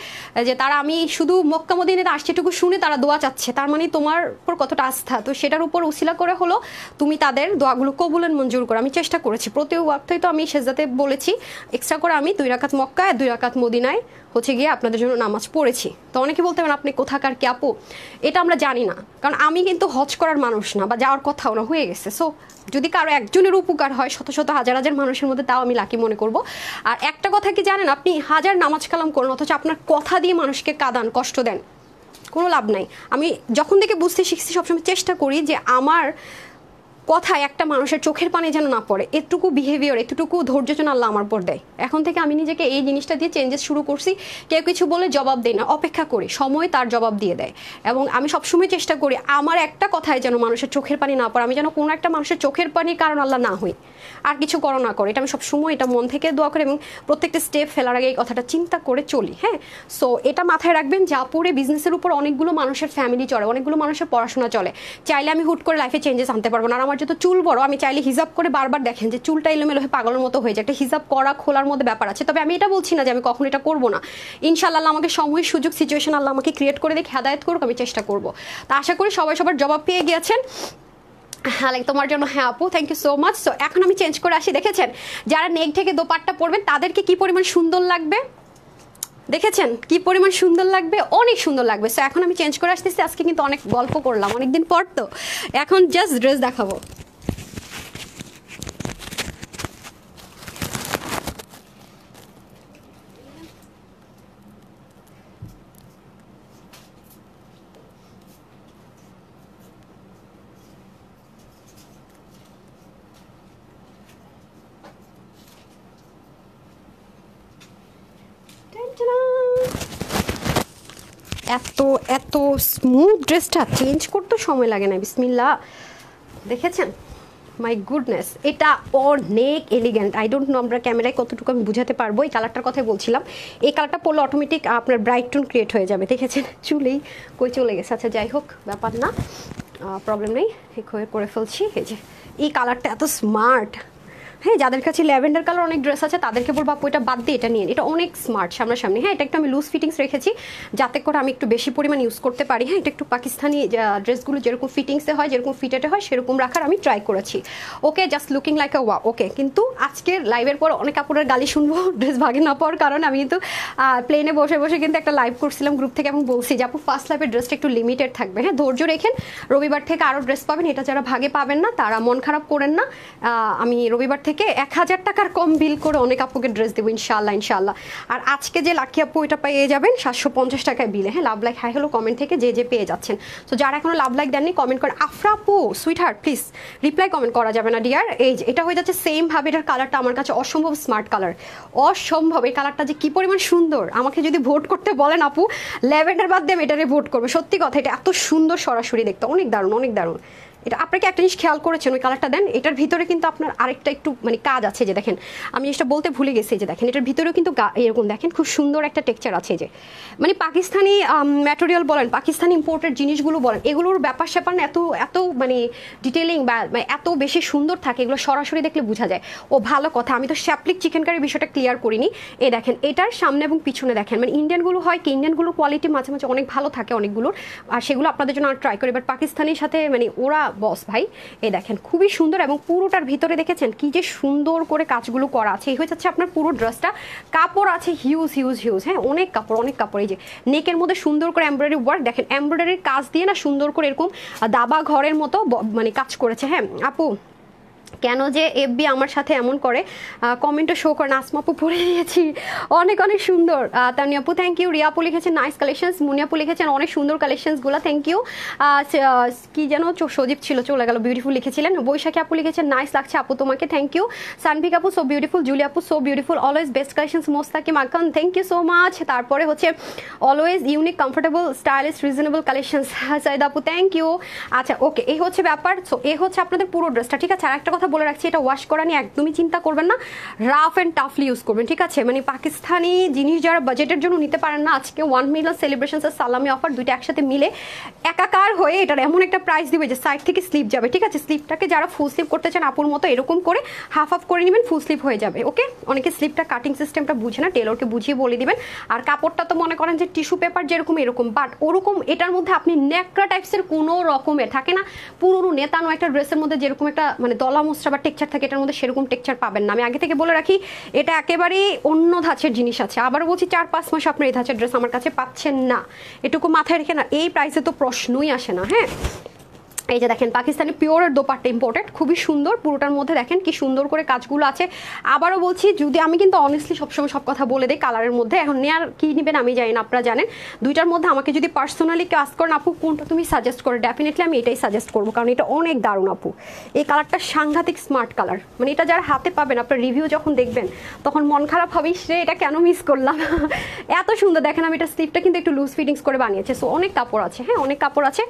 যে তারা, আমি শুধু মক্কা মদিনাতে আসছে এটুকু শুনে তারা দোয়া চাচ্ছে, তার মানে তোমার উপর কতটা আস্থা, তো সেটার উপর উসিলা করে হলো তুমি তাদের দোয়াগুলো কবুলেন মঞ্জুর করো। আমি চেষ্টা করেছি প্রতি ওয়াক্তই, তো আমি সেজদাতে বলেছি এক্সট্রা করে আমি 2 রাকাত মক্কায় 2 রাকাত মদিনায় হচ্ছে গিয়ে আপনাদের জন্য নামাজ পড়েছি। তো অনেকে বলতে পারেন আপনি কোথাকার কি আপু, এটা আমরা জানি না, কারণ আমি কিন্তু হজ করার মানুষ না বা যাওয়ার কথাও না, হয়ে গেছে। সো যদি কারো একজনের উপকার হয় শত শত হাজার হাজার মানুষের মধ্যে, তাও আমি লাকি মনে করব। আর একটা কথা কি জানেন, আপনি হাজার নামাজ কালাম করেন অথচ আপনার কথা দিয়ে মানুষকে কাঁদান, কষ্ট দেন, কোনো লাভ নাই। আমি যখন থেকে বুঝতে শিখছি সবসময় চেষ্টা করি যে আমার কথায় একটা মানুষের চোখের পানি যেন না পড়ে, এতটুকু বিহেভিয়ার, এতটুকু ধৈর্য যেন আল্লাহ আমার পর দেয়। এখন থেকে আমি নিজেকে এই জিনিসটা দিয়ে চেঞ্জেস শুরু করছি। কেউ কিছু বলে জবাব দেয় না, অপেক্ষা করি সময় তার জবাব দিয়ে দেয়। এবং আমি সবসময় চেষ্টা করি আমার একটা কথায় যেন মানুষের চোখের পানি না পড়ে, আমি যেন কোনো একটা মানুষের চোখের পানির কারণ আল্লাহ না হই, আর কিছু করো না করে, এটা আমি সবসময় এটা মন থেকে দোয়া করি এবং প্রত্যেকটা স্টেপ ফেলার আগে এই কথাটা চিন্তা করে চলি। হ্যাঁ, সো এটা মাথায় রাখবেন, জাপুরে বিজনেসের উপর অনেকগুলো মানুষের ফ্যামিলি চলে, অনেকগুলো মানুষের পড়াশোনা চলে। চাইলে আমি হুট করে লাইফে চেঞ্জেস আনতে পারবো না। আর আমার যত চুল বড়, আমি চাইলে হিজাব করে বারবার দেখেন যে চুলটা এলোমেলো হয়ে পাগলের মতো হয়ে যায়, একটা হিজাব করা খোলার মধ্যে ব্যাপার আছে। তবে আমি এটা বলছি না যে আমি কখনো এটা করবো না, ইনশাআল্লাহ আমাকে সময় সুযোগ সিচুয়েশন আল্লাহ আমাকে ক্রিয়েট করে দেখে হেদায়েত করুক, আমি চেষ্টা করবো। তা আশা করি সবাই সবার জবাব পেয়ে গিয়েছেন। হ্যাঁ লাইক তোমার জন্য, হ্যাঁ আপু thank you so much. So এখন আমি চেঞ্জ করে আসি, দেখেছেন যারা নেক থেকে দোপাট্টা পরবেন তাদেরকে কি পরিমাণ সুন্দর লাগবে, দেখেছেন কি পরিমাণ সুন্দর লাগবে, অনেক সুন্দর লাগবে। সো এখন আমি চেঞ্জ করে আসতেছি, আজকে কিন্তু অনেক গল্প করলাম অনেকদিন পর, তো এখন জাস্ট ড্রেস দেখাবো। এত এত স্মুথ, ড্রেসটা চেঞ্জ করতে সময় লাগে না, বিসমিল্লাহ। দেখেছেন, মাই গুডনেস, এটা অনেক এলিগেন্ট। আই ডোন্ট নো আমরা ক্যামেরায় কতটুকু আমি বুঝাতে পারবো। এই কালারটার কথাই বলছিলাম, এই কালারটা পরলে অটোমেটিক আপনার ব্রাইট টোন ক্রিয়েট হয়ে যাবে। দেখেছেন চুলেই কই চলে গেছে, আচ্ছা যাই হোক ব্যাপার না, প্রবলেম নেই, ঠিক হয়ে করে ফেলছি। এই যে এই কালারটা এত স্মার্ট, হ্যাঁ যাদের কাছে ল্যাভেন্ডার কালার অনেক ড্রেস আছে তাদেরকে বলবো আপু এটা বাদ দিয়ে এটা নিয়ে, এটা অনেক স্মার্ট সামনাসামনি। হ্যাঁ এটা একটু আমি লুজ ফিটিংস রেখেছি যাতে করে আমি একটু বেশি পরিমাণ ইউজ করতে পারি। হ্যাঁ এটা একটু পাকিস্তানি ড্রেসগুলো যেরকম ফিটিংসে হয়, যেরকম ফিটেটে হয় সেরকম রাখার আমি ট্রাই করেছি। ওকে, জাস্ট লুকিং লাইক আ ওয়া। ওকে, কিন্তু আজকের লাইভের পর অনেক আপুরের গালি শুনবো ড্রেস ভাগে না পাওয়ার কারণে। আমি কিন্তু প্লেনে বসে বসে কিন্তু একটা লাইভ করছিলাম গ্রুপ থেকে এবং বলছি যে আপু ফার্স্ট লাইভের ড্রেসটা একটু লিমিটেড থাকবে, হ্যাঁ ধৈর্য রেখেন, রবিবার থেকে আরও ড্রেস পাবেন। এটা যারা ভাগে পাবেন না তারা মন খারাপ করেন না, আমি রবিবার থেকে 1000 টাকার কম বিল করে অনেক আপুকে ড্রেস দেবো ইনশাআল্লাহ ইনশাআল্লাহ। আর আজকে যে লাকি আপু এটা পেয়ে যাবেন 750 টাকায় বিলে। হ্যাঁ লাভ লাইক হাই হলো কমেন্ট থেকে যে পেয়ে যাচ্ছেন। তো যারা এখনো লাভ লাইক দেননি কমেন্ট করেন। আফরা আপু sweet heart please reply comment করা যাবে না ডিয়ার। এই যে এটা হয়ে যাচ্ছে সেম ভাবে, এটার কালারটা আমার কাছে অসম্ভব স্মার্ট কালার, অসম্ভব। এই কালারটা যে কি পরিমাণ সুন্দর, আমাকে যদি ভোট করতে বলেন আপু ল্যাভেন্ডার বাদ দিয়ে আমি এটারে ভোট করবো। সত্যি কথা, এটা এত সুন্দর সরাসরি দেখতে, অনেক দারুণ অনেক দারুণ। এটা আপনাকে একটা জিনিস খেয়াল করেছেন, ওই কালারটা দেন, এটার ভিতরে কিন্তু আপনার আরেকটা একটু মানে কাজ আছে, যে দেখেন আমি জিনিসটা বলতে ভুলে গেছি, যে দেখেন এটার ভিতরেও কিন্তু এরকম দেখেন খুব সুন্দর একটা টেক্সচার আছে, যে মানে পাকিস্তানি ম্যাটেরিয়াল বলেন, পাকিস্তানি ইম্পোর্টেড জিনিসগুলো বলেন, এগুলোর ব্যাপার স্যাপার না এত এত মানে ডিটেলিং বা এত বেশি সুন্দর থাকে, এগুলো সরাসরি দেখলে বোঝা যায়। ও ভালো কথা, আমি তো শ্যাপলিক চিকেন কারির বিষয়টা ক্লিয়ার করিনি। এই দেখেন এটার সামনে এবং পিছনে দেখেন, মানে ইন্ডিয়ানগুলো হয় কি, ইন্ডিয়ানগুলোর কোয়ালিটি মাঝে মাঝে অনেক ভালো থাকে অনেকগুলোর, আর সেগুলো আপনাদের জন্য ট্রাই করি। বাট পাকিস্তানির সাথে মানে ওরা বস ভাই। এই দেখেন খুবই সুন্দর এবং পুরোটার ভিতরে দেখেছেন কি যে সুন্দর করে কাজগুলো করা আছে। এই হয়ে যাচ্ছে আপনার পুরো ড্রেসটা। কাপড় আছে হিউজ হিউজ হিউজ, হ্যাঁ অনেক কাপড় অনেক কাপড়। এই যে নেকের মধ্যে সুন্দর করে এমব্রয়ডারি ওয়ার্ক, দেখেন এমব্রয়ডারির কাজ দিয়ে না সুন্দর করে এরকম দাবা ঘরের মতো মানে কাজ করেছে। হ্যাঁ আপু কেন যে এফবি আমার সাথে এমন করে, কমেন্টও শো করে না। আসমা আপু পরে দিয়েছি, অনেক অনেক সুন্দর। তানিয়া আপু থ্যাংক ইউ। রিয়া আপু লিখেছেন নাইস কালেকশনস। মুনিয়া আপু লিখেছেন অনেক সুন্দর কালেকশনসগুলো, থ্যাংক ইউ। কি যেন সজীব ছিল চলে গেল, বিউটিফুল লিখেছিলেন। বৈশাখী আপু লিখেছেন নাইস লাগছে আপু তোমাকে, থ্যাংক ইউ। সানভিক আপু সো বিউটিফুল। জুলি আপু so beautiful, always best collections Mostakim Akan, thank you so much. তারপরে হচ্ছে always unique comfortable stylish reasonable collections, Saeed আপু থ্যাংক ইউ। আচ্ছা ওকে, এই হচ্ছে ব্যাপার। সো এই হচ্ছে আপনাদের পুরো ড্রেসটা, ঠিক আছে। আর একটা কথা বলে রাখছি, এটা ওয়াশ করা নিয়ে একদমই চিন্তা করবেন না, রাফ অ্যান্ড টাফলি ইউজ করবেন, ঠিক আছে। মানে পাকিস্তানি জিনিস যারা বাজেটের জন্য নিতে পারেন না, আজকে 1 মিলিয়ন সেলিব্রেশনসের সালামি অফার দুইটা একসাথে মিলে একাকার হয়ে এটার এমন একটা প্রাইস দিবে যে সাইড থেকে স্লিপ যাবে, ঠিক আছে। স্লিপটাকে যারা ফুল স্লিপ করতে চান আপুর মতো এরকম করে হাফ হাফ করে নেবেন, ফুল স্লিপ হয়ে যাবে, ওকে। অনেকে স্লিপটা কাটিং সিস্টেমটা বুঝে না, টেলরকে বুঝিয়ে বলে দিবেন। আর কাপড়টা তো মনে করেন যে টিস্যু পেপার যেরকম এরকম, বাট ওরকম এটার মধ্যে আপনি ন্যাকড়া টাইপসের কোনো রকমের থাকে না, পুরোনো নেতানো একটা ড্রেসের মধ্যে যেরকম একটা মানে দলা মোসরা বা টেক্সচার থাকে, এটার মধ্যে সেরকম টেক্সচার পাবেন না। আমি আগে থেকে বলে রাখি, এটা একেবারেই অন্য ধাঁচের জিনিস আছে। আবার বলছি 4-5 মাস আপনার এই ধাঁচের ড্রেস আমার কাছে পাচ্ছেন না, এটুকু মাথায় রেখে না, এই প্রাইসে তো প্রশ্নই আসে না। হ্যাঁ এই যে দেখেন পাকিস্তানি পিওরের দোপাট্টা ইম্পোর্টেড, খুবই সুন্দর। পুরোটার মধ্যে দেখেন কি সুন্দর করে কাজগুলো আছে। আবারও বলছি, যদি আমি কিন্তু অনেস্টলি সবসময় সব কথা বলে দিই কালারের মধ্যে, এখন নেয়ার কি নেবেন আমি জানি না, আপনারা জানেন। দুইটার মধ্যে আমাকে যদি পার্সোনালি কাজ করেন আপু কোনটা তুমি সাজেস্ট করে, ডেফিনেটলি আমি এটাই সাজেস্ট করবো, কারণ এটা অনেক দারুণ আপু। এই কালারটা সাংঘাতিক স্মার্ট কালার, মানে এটা যারা হাতে পাবেন আপনার রিভিউ যখন দেখবেন তখন মন খারাপ হবে, সে এটা কেন মিস করলাম। এত সুন্দর দেখেন, আমি এটা স্লিপটা কিন্তু একটু লুজ ফিটিংস করে বানিয়েছে। সো অনেক কাপড় আছে, হ্যাঁ অনেক কাপড় আছে।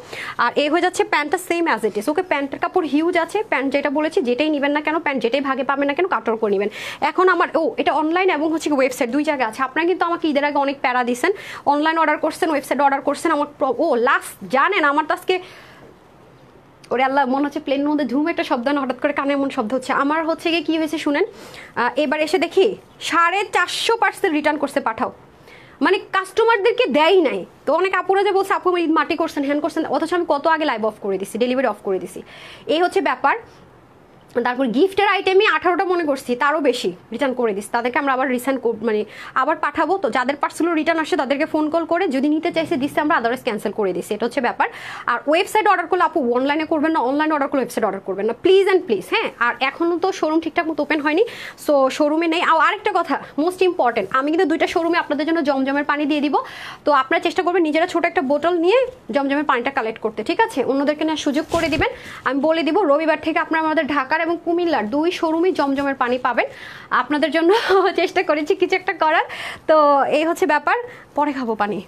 আর এই হয়ে যাচ্ছে প্যান্টটা সেম অ্যাজ ইট ইজ, ওকে। প্যান্টের কাপড় হিউজ আছে, প্যান্ট যেটা বলেছি যেটাই নেবেন না কেন, প্যান্ট যেটাই ভাগে পাবেন না কেন কাটর করে নেবেন। এখন আমার এটা অনলাইন এবং হচ্ছে ওয়েবসাইট দুই জায়গা আছে। আপনারা কিন্তু আমাকে ঈদের আগে অনেক প্যারা দিয়েছেন, অনলাইন অর্ডার করছেন, ওয়েবসাইট অর্ডার করছেন। আমার লাস্ট জানেন আমার তো আজকে ওরে আল্লাহ মনে হচ্ছে প্লেনের মধ্যে ঝুম একটা শব্দ না, হঠাৎ করে কানে এমন শব্দ হচ্ছে। আমার হচ্ছে গিয়ে কি হয়েছে শুনেন, এবার এসে দেখি 450% রিটার্ন করছে পাঠাও, মানে কাস্টমারদেরকে দেয় নাই। তো অনেক আপুরা যে বলছে আপু মাটি করছেন হ্যান্ড করছেন, অথচ আমি কত আগে লাইভ অফ করে দিছি, ডেলিভারি অফ করে দিছি। এই হচ্ছে ব্যাপার। তারপর গিফটের আইটেমে 18টা মনে করছি, তারও বেশি রিটার্ন করে দিচ্ছি। তাদেরকে আমরা আবার রিসেন্ড মানে আবার পাঠাবো। তো যাদের পার্সেলও রিটার্ন আসে তাদেরকে ফোন কল করে যদি নিতে চাইছে দিচ্ছে, আমরা আদারওয়াইজ ক্যান্সেল করে দিচ্ছি। এটা হচ্ছে ব্যাপার। আর ওয়েবসাইট অর্ডার করলে আপু অনলাইনে করবেন না, অনলাইনে অর্ডার করলে ওয়েবসাইট অর্ডার করবেন না, প্লিজ অ্যান্ড প্লিজ। হ্যাঁ আর এখনও তো শোরুম ঠিকঠাক মতো ওপেন হয়নি, সো শোরুমে নেই। আর আরেকটা কথা মোস্ট ইম্পর্টেন্ট, আমি কিন্তু দুইটা শোরুমে আপনাদের জন্য জমজমের পানি দিয়ে দিব। তো আপনারা চেষ্টা করবেন নিজেরা ছোট একটা বোতল নিয়ে জমজমের পানিটা কালেক্ট করতে, ঠিক আছে। অন্যদেরকে নেওয়ার সুযোগ করে দিবেন। আমি বলে দিব রবিবার থেকে আপনারা আমাদের ঢাকার এবং কুমিল্লার দুই শোরুমে জমজমের পানি পাবেন। আপনাদের জন্য চেষ্টা করেছি কিছু একটা করার। তো এই হচ্ছে ব্যাপার, পরে খাবো পানি,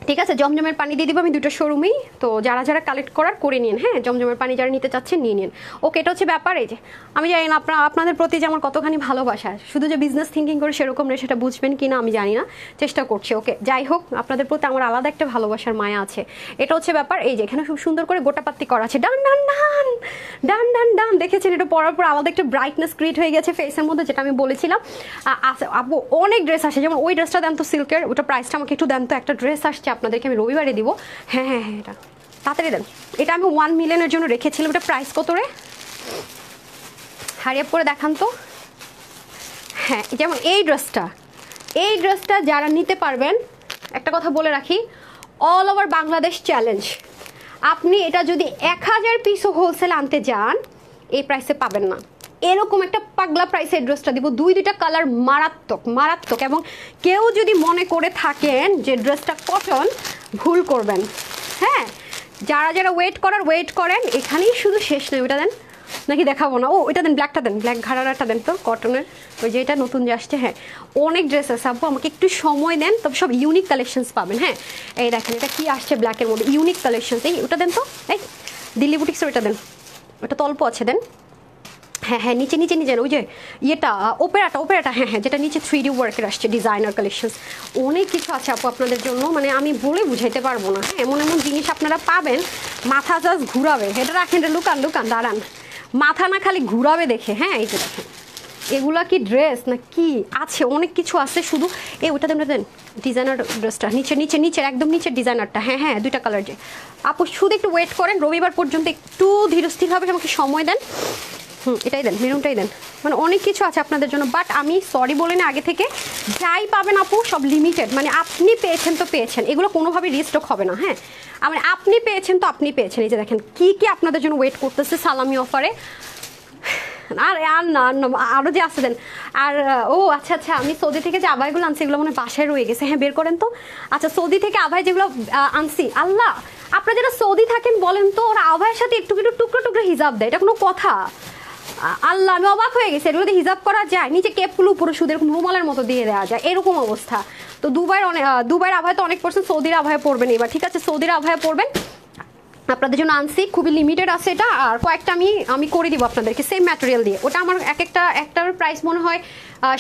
ঠিক আছে। জমজমের পানি দিয়ে দিব আমি দুটো শোরুমেই। তো যারা যারা কালেক্ট করার করে নিন, হ্যাঁ জমজমের পানি যারা নিতে চাচ্ছেন নিয়ে নিন, ওকে। এটা হচ্ছে ব্যাপার। এই যে আমি জানি না আপনাদের প্রতি যে আমার কতখানি ভালোবাসা, শুধু যে বিজনেস থিঙ্কিং করে সেরকম নয়, সেটা বুঝবেন কি না আমি জানি না, চেষ্টা করছি, ওকে। যাই হোক আপনাদের প্রতি আমার আলাদা একটা ভালোবাসার মায়া আছে, এটা হচ্ছে ব্যাপার। এই যে এখানে খুব সুন্দর করে গোটাপাত্তি করা আছে, ডান ডান ডান ডান ডান ডান, দেখেছেন এটা পরার পর আলাদা একটা ব্রাইটনেস ক্রিয়েট হয়ে গেছে ফেসের মধ্যে, যেটা আমি বলেছিলাম। আপু অনেক ড্রেস আসে, যেমন ওই ড্রেসটা দেন তো সিল্কের, ওটা প্রাইসটা আমাকে একটু দেন তো। একটা ড্রেস আসছে আপনাদেরকে আমি রবিবারে দিব, হ্যাঁ হ্যাঁ হ্যাঁ, এটা তাড়াতাড়ি দেন। এটা আমি 1 মিলিয়নের জন্য রেখেছিলাম, এটা প্রাইস কত রে, হারিয়ে পরে দেখান তো। হ্যাঁ যেমন এই ড্রেসটা যারা নিতে পারবেন, একটা কথা বলে রাখি, অল ওভার বাংলাদেশ চ্যালেঞ্জ। আপনি এটা যদি 1000 পিসও হোলসেল আনতে যান এই প্রাইসে পাবেন না, এরকম একটা পাগলা প্রাইসে এই ড্রেসটা দিব। দুইটা কালার মারাত্মক মারাত্মক। এবং কেউ যদি মনে করে থাকেন যে ড্রেসটা কটন, ভুল করবেন। হ্যাঁ যারা যারা ওয়েট করেন, এখানেই শুধু শেষ নয়। ওইটা দেন নাকি দেখাবো না, ওইটা দেন, ব্ল্যাকটা দেন, ব্ল্যাক ঘাড়াটা দেন তো কটনের, ওই যে এটা নতুন যে আসছে। হ্যাঁ অনেক ড্রেস আছে আপু, আমাকে একটু সময় দেন, তবে সব ইউনিক কালেকশনস পাবেন। হ্যাঁ এই দেখেন এটা কি আসছে ব্ল্যাকের মধ্যে, ইউনিক কালেকশনস। এই ওটা দেন তো, এই দিল্লি বুটিক্সের ওইটা দেন, ওটা তো অল্প আছে, দেন। হ্যাঁ হ্যাঁ নিচে ওই যে ইয়েটা ওপেরাটা, হ্যাঁ হ্যাঁ যেটা নিচে 3D ওয়ার্কের আসছে, ডিজাইনার কালেকশনস। অনেক কিছু আছে আপু আপনাদের জন্য, মানে আমি বলে বুঝাইতে পারবো না। হ্যাঁ এমন এমন জিনিস আপনারা পাবেন, মাথা জাস্ট ঘুরাবে। এটা রাখেন, লুকান দাঁড়ান, মাথা না খালি ঘুরাবে দেখে। হ্যাঁ এই যে দেখেন এগুলা কি ড্রেস না কি আছে, অনেক কিছু আছে। শুধু ওটা দেন ডিজাইনার ড্রেসটা, নিচের একদম নিচের ডিজাইনারটা। হ্যাঁ দুইটা কালার। যে আপু শুধু একটু ওয়েট করেন, রবিবার পর্যন্ত একটু ধীরস্থিরভাবে আমাকে সময় দেন। এটাই দেন, মেরুনটাই দেন। মানে অনেক কিছু আছে আপনাদের জন্য, বাট আমি সরি বলে না আগে থেকে। যাই পাবেন আপু সব লিমিটেড, মানে আপনি পেয়েছেন তো পেয়েছেন, এগুলো কোনোভাবে রিস্টক হবে না। হ্যাঁ মানে আপনি পেয়েছেন তো আপনি পেয়েছেন। এই যে দেখেন কি কি আপনাদের জন্য ওয়েট করতেছে সালামি অফারে। আর না আরও যে আসতে দেন। আর আচ্ছা আমি সৌদি থেকে যে আবাইগুলো আনছি এগুলো মানে বাসায় রয়ে গেছে। হ্যাঁ বের করেন তো। আচ্ছা সৌদি থেকে আবাই যেগুলো আনছি, আল্লাহ আপনারা যারা সৌদি থাকেন বলেন তো, ওরা আবাইয়ের সাথে একটু টুকরো হিজাব দেয়, এটা কোনো কথা? আল্লাহ আমি অবাক হয়ে গেছি। এগুলোতে হিজাব করা যায়, নিচে কেপগুলো উপরে শুধু এরকম রুমালের মতো দিয়ে দেওয়া যায়, এরকম অবস্থা। তো দুবাইয়ের আবহাওয়া তো অনেক পার্সেন্ট সৌদির আবহাওয়া পড়বেন এবার, ঠিক আছে সৌদির আবহাওয়া পড়বেন। আপনাদের জন্য আনছি, খুবই লিমিটেড আছে এটা। আর কয়েকটা আমি করে দিব আপনাদেরকে সেম ম্যাটেরিয়াল দিয়ে। ওটা আমার একটার প্রাইস মনে হয়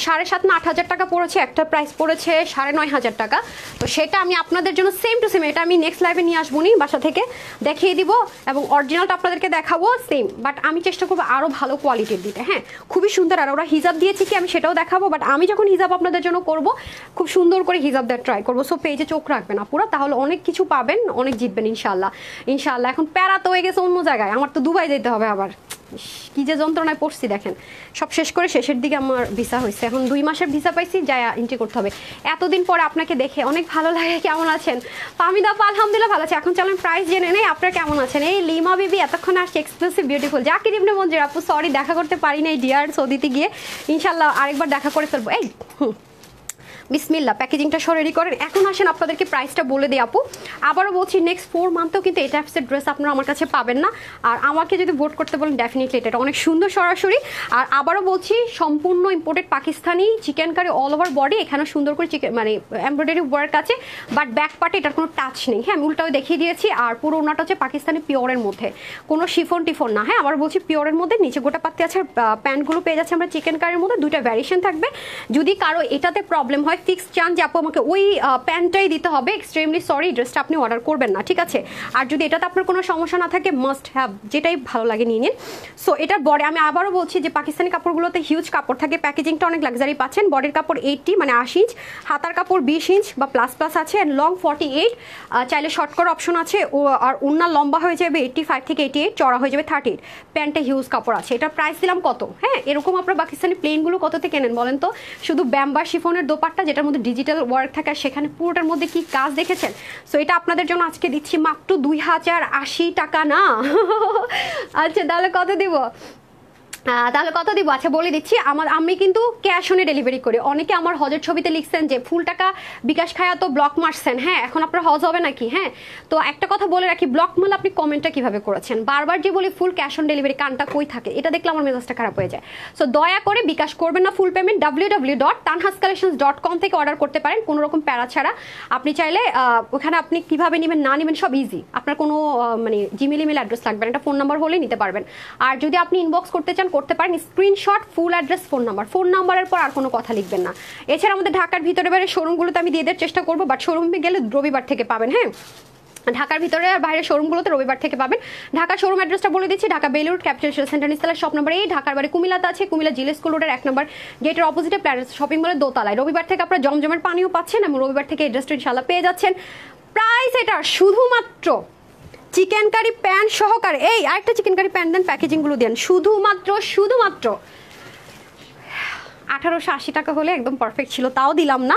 7,500 না 8,000 টাকা পড়েছে, একটা প্রাইস পড়েছে 9,500 টাকা। তো সেটা আমি আপনাদের জন্য সেম টু সেম, এটা আমি নেক্সট লাইভে নিয়ে আসবো নি, বাসা থেকে দেখিয়ে দিব এবং অরিজিনালটা আপনাদেরকে দেখাবো সেম। বাট আমি চেষ্টা করবো আরও ভালো কোয়ালিটির দিতে। হ্যাঁ খুবই সুন্দর। আর ওরা হিজাব দিয়েছে কি আমি সেটাও দেখাবো, বাট আমি যখন হিজাব আপনাদের জন্য করব খুব সুন্দর করে হিজাব দেওয়ার ট্রাই করবো। সো পেজে চোখ রাখবেন আপুরা, তাহলে অনেক কিছু পাবেন, অনেক জিতবেন ইনশাল্লাহ। এখন প্যারা তো হয়ে গেছে অন্য জায়গায়, আমার তো দুবাই যেতে হবে আবার। কি যে যন্ত্রণায় পড়ছি দেখেন। সব শেষ করে শেষের দিকে আমার ভিসা হয়েছে, এখন 2 মাসের ভিসা পাইছি, যা এন্ট্রি করতে হবে। এতদিন পরে আপনাকে দেখে অনেক ভালো লাগে। কেমন আছেন ফাহমিদা আপা? আলহামদুলিল্লাহ ভালো আছে। এখন চলেন প্রাইস জেনে নেই, আপনারা কেমন আছেন? এই লিমা বেবি এতক্ষণ আসছে, এক্সক্লুসিভ বিউটিফুল জাকির ইবনে মঞ্জুর আপু, সরি দেখা করতে পারি নাই ডিয়ার সৌদিতে গিয়ে, ইনশাল্লাহ আরেকবার দেখা করে ফেলবো। বিসমিল্লাহ প্যাকেজিংটা সব রেডি করেন। এখন আসেন আপনাদেরকে প্রাইসটা বলে দিই আপু। আবারও বলছি নেক্সট 4 মান্থেও কিন্তু এই টাইপসের ড্রেস আপনারা আমার কাছে পাবেন না। আর আমাকে যদি ভোট করতে বলেন ডেফিনেটলি এটা অনেক সুন্দর সরাসরি। আর আবারও বলছি সম্পূর্ণ imported Pakistani chicken curry all over body, এখানে সুন্দর করে মানে এমব্রয়ডারি ওয়ার্ক আছে, বাট ব্যাক পার্টে এটার কোনো টাচ নেই। হ্যাঁ আমি উল্টাও দেখিয়ে দিয়েছি। আর পুরো ওনাটা হচ্ছে পাকিস্তানি পিওরের মধ্যে, কোনো শিফন টিফন না। হ্যাঁ আবার বলছি পিওরের মধ্যে, নিচে গোটা পাত্তি আছে। প্যান্টগুলো পেয়ে যাচ্ছে আমরা চিকেন কারির মধ্যে, 2টা ভ্যারিয়েশন থাকবে। যদি কারো এটাতে প্রবলেম হয় ফিক্স চান যে আপু আমাকে ওই প্যান্টটাই দিতে হবে, এক্সট্রিমলি সরি ড্রেসটা আপনি অর্ডার করবেন না, ঠিক আছে? আর যদি এটাতে আপনার কোনো সমস্যা না থাকে মাস্ট হ্যাভ যেটাই ভালো লাগে নিয়ে নিন। সো এটার বডি আমি আবারও বলছি যে পাকিস্তানি কাপড়গুলোতে হিউজ কাপড় থাকে, প্যাকেজিংটা অনেক লাক্সারি পাচ্ছেন। বডির কাপড় 80 মানে 80 ইঞ্চ, হাতার কাপড় 20 ইঞ্চ বা প্লাস আছে, অ্যান্ড লং 48। চাইলে শর্ট করার অপশন আছে। আর ওনার লম্বা হয়ে যাবে 85 থেকে 88, চড়া হয়ে যাবে 38। প্যান্টে হিউজ কাপড় আছে। এটার প্রাইস দিলাম কত? হ্যাঁ এরকম আপনার পাকিস্তানি প্লেনগুলো কততে কেনেন বলেন তো? শুধু ব্যাম্বার শিফনের দোপাট্টা যেটার মধ্যে ডিজিটাল ওয়ার্ক থাকে, সেখানে পুরোটার মধ্যে কি কাজ দেখেছেন? সো এটা আপনাদের জন্য আজকে দিচ্ছি মাত্র 2080 টাকা না। আচ্ছা তাহলে কত দিব? আচ্ছা বলে দিচ্ছি। আমি কিন্তু ক্যাশ অনে ডেলিভারি করি। অনেকে আমার হজের ছবিতে লিখছেন যে ফুল টাকা বিকাশ খায়া তো ব্লক মারছেন। হ্যাঁ এখন আপনার হজ হবে নাকি? হ্যাঁ তো একটা কথা বলে রাখি, ব্লক মারলে আপনি কমেন্টটা কিভাবে করেছেন? বারবার যে বলি ফুল ক্যাশ অন ডেলিভারি, কানটা কই থাকে? এটা দেখলে আমার মেজাজটা খারাপ হয়ে যায়। সো দয়া করে বিকাশ করবেন না, ফুল পেমেন্ট www.tanhascollections.com থেকে অর্ডার করতে পারেন কোনো রকম প্যারা ছাড়া। আপনি চাইলে ওখানে আপনি কিভাবে নেবেন না নেবেন সব ইজি, আপনার কোনো মানে জিমেল ইমেল অ্যাড্রেস লাগবে না, এটা ফোন নাম্বার হলেই নিতে পারবেন। আর যদি আপনি ইনবক্স করতে চান করতে পারেন, স্ক্রিনশট ফুল অ্যাড্রেস ফোন নাম্বারের পর আর কোনো কথা লিখবেন না। এছাড়া আমাদের ঢাকার ভিতরে বাইরে শোরুমগুলোতে আমি দিয়ে দেওয়ার চেষ্টা করবো, বাট শোরুমে গেলে রবিবার থেকে পাবেন। হ্যাঁ ঢাকার ভিতরে আর বাইরের শোরুমগুলোতে রবিবার থেকে পাবেন। ঢাকা শোরুম অ্যাড্রেসটা বলে দিচ্ছি, ঢাকা বেলুর ক্যাপিটাল সেন্টার নিস্তালা শপ নাম্বার 8। ঢাকার বাড়ি কুমিল্লাতে আছে, কুমিল্লা জিলে স্কুল রোডের 1 নম্বর গেটের অপোজিটে প্যালেস শপিং মলের দোতলায়। রবিবার থেকে আপনারা জমজমের পানিও পাচ্ছেন এবং রবিবার থেকে অ্যাড্রেসটা ইনশাল্লাহ পেয়ে যাচ্ছেন। প্রাইস এটা শুধুমাত্র চিকেন কারি প্যান্ট সহকারে, এই আরেকটা চিকেন কারি প্যান্ট দেন, প্যাকেজিংগুলো দেন, শুধুমাত্র 1880 টাকা হলে একদম পারফেক্ট ছিল, তাও দিলাম না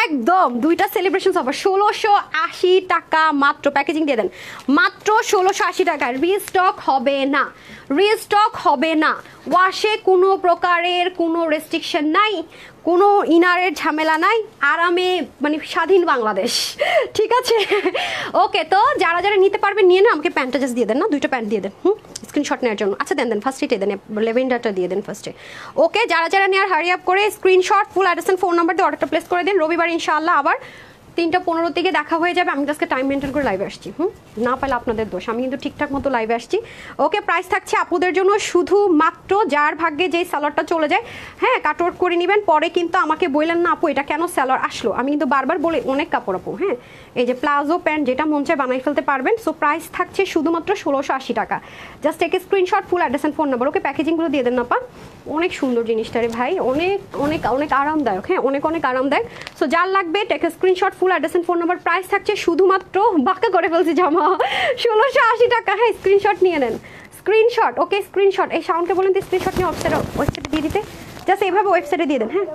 একদম। 2টা সেলিব্রেশন অফার 1680 টাকা মাত্র, প্যাকেজিং দিয়ে দেন মাত্র 1680 টাকা। রিস্টক হবে না, ওয়াশে কোনো প্রকারের কোনো রেস্ট্রিকশন নাই, কোনো ইনারের ঝামেলা নাই, আরামে মানে স্বাধীন বাংলাদেশ, ঠিক আছে? ওকে তো যারা নিতে পারবেন নিয়ে না, আমাকে প্যান্টটা জাস্ট দিয়ে দেন না, 2টা প্যান্ট দিয়ে দেন স্ক্রিনশট নেওয়ার জন্য। আচ্ছা দেন ফার্স্ট এটাই দেন, লেভেন্ডারটা দিয়ে দেন ফার্স্টে। ওকে যারা নেওয়ার হারি আপ করে screenshot full address and phone number দিয়ে অর্ডারটা প্লেস করে দিন। রবিবার ইনশাআল্লাহ আবার 3:15 থেকে দেখা হয়ে যাবে। আমি আজকে টাইম মেনটেন করে লাইভে আসছি, না পাইলে আপনাদের দোষ, আমি কিন্তু ঠিকঠাক মতো লাইভে আসছি। ওকে প্রাইস থাকছে আপুদের জন্য শুধুমাত্র যার ভাগ্যে যেই স্যালারটা চলে যায়, হ্যাঁ কাটওয়ার্ক করে নেবেন। পরে কিন্তু আমাকে বললেন না আপু এটা কেন স্যালার আসলো, আমি কিন্তু বারবার বলে অনেক কাপড় আপু, হ্যাঁ এই যে প্লাজো প্যান্ট যেটা মন চায় বানাই ফেলতে পারবেন। সো প্রাইস থাকছে শুধুমাত্র 1680 টাকা। Just take screenshot full address and phone number. Okay প্যাকেজিংগুলো দিয়ে দেন না আপা। অনেক সুন্দর জিনিসটা রে ভাই, অনেক অনেক অনেক আরামদায়ক, হ্যাঁ অনেক অনেক আরামদায়ক। সো যার লাগবে take screenshot, full address and phone number. Price থাকছে শুধুমাত্র, বাঁকা করে ফেলছি জামা, 1680 টাকা। হ্যাঁ স্ক্রিনশট নিয়ে নেন, স্ক্রিনশট। ওকে স্ক্রিনশট, এই সাউন্ডকে বলেন তো স্ক্রিনশট নিয়ে ওয়েবসাইটে দিয়ে দিতে, জাস্ট এইভাবে ওয়েবসাইটে দিয়ে দেন। হ্যাঁ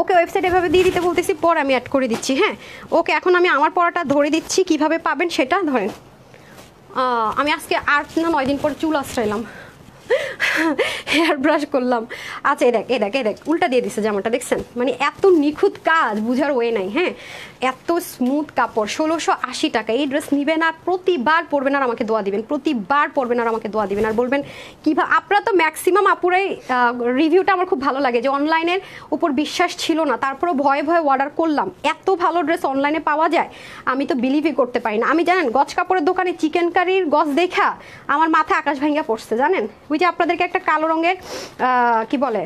ওকে, ওয়েবসাইট এভাবে দিয়ে দিতে বলতেছি, পর আমি অ্যাড করে দিচ্ছি। হ্যাঁ ওকে, এখন আমি আমার পড়াটা ধরে দিচ্ছি, কিভাবে পাবেন সেটা ধরেন। আমি আজকে 8 না 9 দিন পর চুল আশ্রাইলাম, হেয়ার ব্রাশ করলাম। আচ্ছা এই দেখ উল্টা দিয়ে দিছে জামাটা, দেখছেন? মানে এত নিখুঁত কাজ, বুঝার ওয়ে নাই। হ্যাঁ এত স্মুথ কাপড়, 1680 টাকা। এই ড্রেস নিবেন আর প্রতিবার পরবেন আর আমাকে দোয়া দিবেন, প্রতিবার পরবেন আর আমাকে দোয়া দিবেন, আর বলবেন কীভাবে। আপনারা তো ম্যাক্সিমাম আপুরাই রিভিউটা আমার খুব ভালো লাগে, যে অনলাইনের উপর বিশ্বাস ছিল না, তারপরেও ভয়ে ভয়ে অর্ডার করলাম। এত ভালো ড্রেস অনলাইনে পাওয়া যায়, আমি তো বিলিভই করতে পারি না। আমি জানেন গজ কাপড়ের দোকানে চিকেন কারির গজ দেখা আমার মাথায় আকাশ ভাঙ্গা পড়ছে, জানেন? ওই যে আপনাদেরকে একটা কালো রঙের কি বলে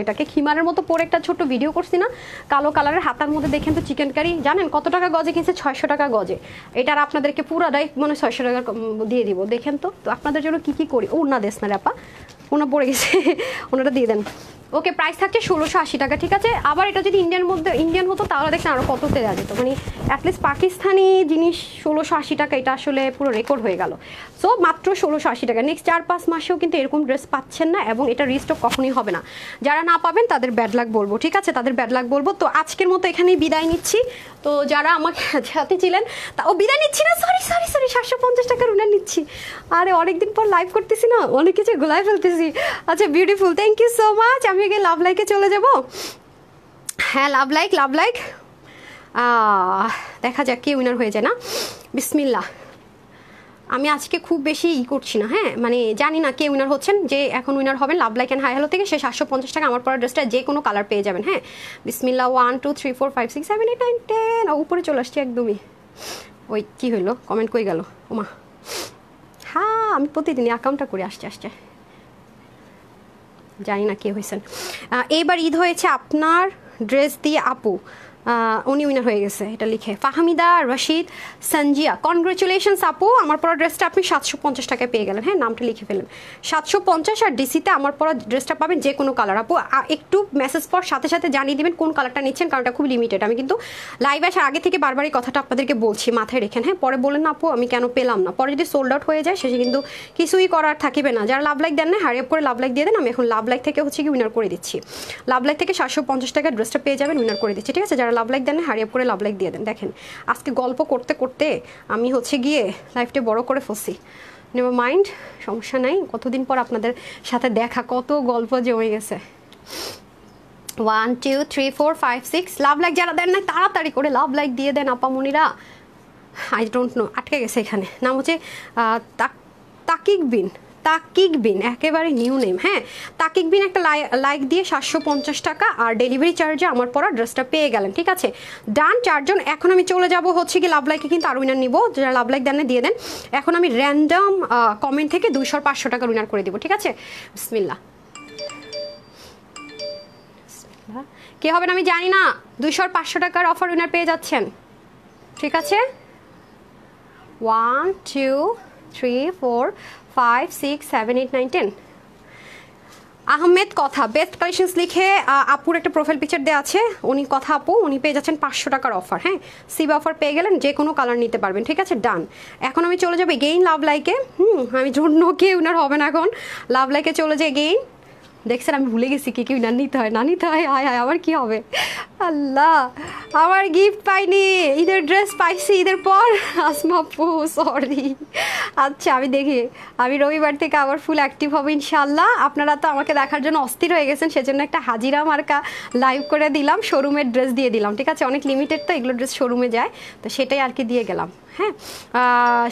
এটাকে, খিমারের মতো পরে একটা ছোট্ট ভিডিও করছি না, কালো কালারের হাতার মধ্যে, দেখেন তো চিকেন কারি। জানেন কত টাকা গজে কিনছে? 600 টাকা গজে। এটার আপনাদেরকে পুরাটাই মানে 600 টাকা দিয়ে দিব। দেখেন তো আপনাদের জন্য কি করি। ও না দেশ না রে আপা, ওনা পড়ে গেছে, ওনাটা দিয়ে দেন। ওকে, প্রাইস থাকছে 1680 টাকা, ঠিক আছে? আবার এটা যদি ইন্ডিয়ান হতো তাহলে দেখছেন আরও কততে দেওয়া যেত। মানে অ্যাটলিস্ট পাকিস্তানি জিনিস 1680 টাকা, এটা আসলে পুরো রেকর্ড হয়ে গেল। সো মাত্র 1680 টাকা। নেক্সট 4-5 মাসেও কিন্তু এরকম ড্রেস পাচ্ছেন না, এবং এটা রিস্টক কখনোই হবে না। যারা না পাবেন তাদের ব্যাড লাক বলবো, ঠিক আছে? তাদের ব্যাড লাক বলবো। তো আজকের মতো এখানেই বিদায় নিচ্ছি। তো যারা আমাকে সাথে ছিলেন, ও বিদায় নিচ্ছি না, সরি 750 টাকার উনার নিচ্ছি। আরে অনেকদিন পর লাইভ করতেছি না, অনেক কিছু গোলায় ফেলতেছি। আচ্ছা beautiful, thank you so much. আমি আগে লাভ লাইকে চলে যাব। হ্যাঁ লাভ লাইক দেখা যাক কে উইনার হয়ে যায় না। বিসমিল্লাহ। আমি আজকে খুব বেশি করছি না, হ্যাঁ মানে জানি না কে উইনার হচ্ছেন। যে এখন উইনার হবেন love like and hi hello থেকে, সে 750 টাকা আমার পরা ড্রেসটা যে কোনো কালার পেয়ে যাবেন। হ্যাঁ বিসমিল্লাহ। 1 2 3 4 5 6 7 8 9 10। উপরে চলে আসছি একদমই। ওই কি হইলো, কমেন্ট কই গেল ওমা। হ্যাঁ আমি প্রতিদিনই অ্যাকাউন্টটা করে আসছে, জানি না কে হয়েছেন। এইবার ঈদ হয়েছে আপনার ড্রেস দিয়ে আপু, উনি উইনার হয়ে গেছে, এটা লিখে ফাহমিদা রশিদ সঞ্জিয়া। কনগ্রেচুলেশনস আপু, আমার পরা ড্রেসটা আপনি 750 টাকায় পেয়ে গেলেন। হ্যাঁ নামটা লিখে ফেলেন 750। আর ডিসিতে আমার পরা ড্রেসটা পাবেন যে কোনো কালার। আপু একটু মেসেজ পর সাথে সাথে জানিয়ে দেবেন কোন কালারটা নিচ্ছেন, কারণ এটা খুব লিমিটেড। আমি কিন্তু লাইভ আসার আগে থেকে বারবার এই কথাটা আপনাদেরকে বলছি, মাথায় রেখেন। হ্যাঁ পরে বলেন না আপু আমি কেন পেলাম না, পরে যদি সোল্ড আউট হয়ে যায় শেষে কিন্তু কিছুই করার থাকিবে না। যারা লাভ লাইক দেন না হারিয়ে করে লাভ লাইক দিয়ে দেন। আমি এখন লাভ লাইক থেকে হচ্ছে কি উইনার করে দিচ্ছি। লাভ লাইক থেকে 750 টাকার ড্রেসটা পেয়ে যাবেন, উইনার করে দিচ্ছি, ঠিক আছে? যারা লাভ লাইক দেন না হারিয়ে করে লাভ লাইক দিয়ে দেন। দেখেন আজকে গল্প করতে করতে আমি হচ্ছে গিয়ে লাইফটা বড় করে ফেলছি। নেভার মাইন্ড, সমস্যা নাই। কতদিন পর আপনাদের সাথে দেখা, কত গল্প জমে গেছে। 1 2 3 4 5 6 লাভ লাইক যারা দেন না তাড়াতাড়ি করে লাভ লাইক দিয়ে দেন আপামনিরা। আই ডোন্ট নো, আটকে গেছে এখানে। নাম হচ্ছে তাকিক বিন, একেবারে নিউ নেম। হ্যাঁ তাকিক বিন একটা লাইক দিয়ে 750 টাকা আর ডেলিভারি চার্জে আমার পরা ড্রেসটা পেয়ে গেলেন, ঠিক আছে? ডান 4 জন। এখন আমি চলে যাব হচ্ছে কি লাভ লাইকে, কিন্তু আর উইনার নিব যারা লাভ লাইক দেন দিয়ে দেন। এখন আমি র্যান্ডম কমেন্ট থেকে 200 আর 500 টাকা উইনার করে দিব, ঠিক আছে? বিসমিল্লাহ। কে হবেন আমি জানি না, 200 আর 500 টাকার অফার উইনার পেয়ে যাচ্ছেন, ঠিক আছে? 1 2 3 4 5 6 7 8 9 10। আহমেদ কথা বেস্ট কালেকশনস লিখে আপুর একটা প্রোফাইল পিকচার দেওয়া আছে, উনি কথা আপু, উনি পেয়ে যাচ্ছেন 500 টাকার অফার। হ্যাঁ সিবা অফার পেয়ে গেলেন, যে কোনো কালার নিতে পারবেন, ঠিক আছে? ডান। এখন আমি চলে যাবো গেইন লাভ লাইকে। আমি জন্য কে উনার হবে না, এখন লাভ লাইকে চলে যাই গেইন। দেখছেন আমি ভুলে গেছি কি উইনার নিতে হয় না নিতে হয়। হায় হায় আবার কি হবে, আল্লাহ আমার গিফট পাইনি, ঈদের ড্রেস পাইছি ঈদের পর। আসমাপু সরি। আচ্ছা আমি দেখি, আমি রবিবার থেকে আবার ফুল অ্যাক্টিভ হবো ইনশাল্লাহ। আপনারা তো আমাকে দেখার জন্য অস্থির হয়ে গেছেন, সেজন্য একটা হাজিরা মার্কা লাইভ করে দিলাম, শোরুমের ড্রেস দিয়ে দিলাম, ঠিক আছে? অনেক লিমিটেড তো এগুলো ড্রেস শোরুমে যায়, তো সেটাই আর কি দিয়ে গেলাম। হ্যাঁ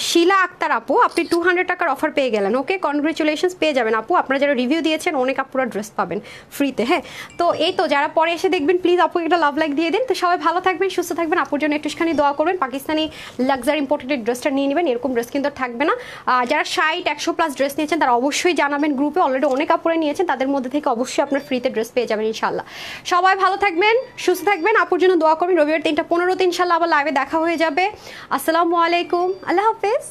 শিলা আক্তার আপু, আপনি 200 টাকার অফার পেয়ে গেলেন। ওকে কনগ্রেচুলেশনস, পেয়ে যাবেন আপু। আপনারা যারা রিভিউ দিয়েছেন অনেক আপুরা ড্রেস পাবেন ফ্রিতে। হ্যাঁ তো এই তো যারা পরে এসে দেখবেন প্লিজ আপু একটা লাভ লাইক দিয়ে দিন। তো সবাই ভালো থাকবেন, সুস্থ থাকবেন, আপুর জন্য একটুখানি দোয়া করবেন। পাকিস্তানি লাক্সারি ইম্পোর্টেড ড্রেসটা নিয়ে নেবেন, এরকম ড্রেস কিন্তু থাকবে না। যারা 60-100+ ড্রেস নিয়েছেন তারা অবশ্যই জানাবেন গ্রুপে, অলরেডি অনেক আপুরা নিয়েছেন, তাদের মধ্যে থেকে অবশ্যই আপনার ফ্রিতে ড্রেস পেয়ে যাবেন ইনশাল্লাহ। সবাই ভালো থাকবেন, সুস্থ থাকবেন, আপুর জন্য দোয়া করবেন। রবিবার 3টা 15-তে ইনশাল্লাহ আবার লাইভে দেখা হয়ে যাবে। আসসালামু আলাইকুম, আল্লাহ হাফেজ।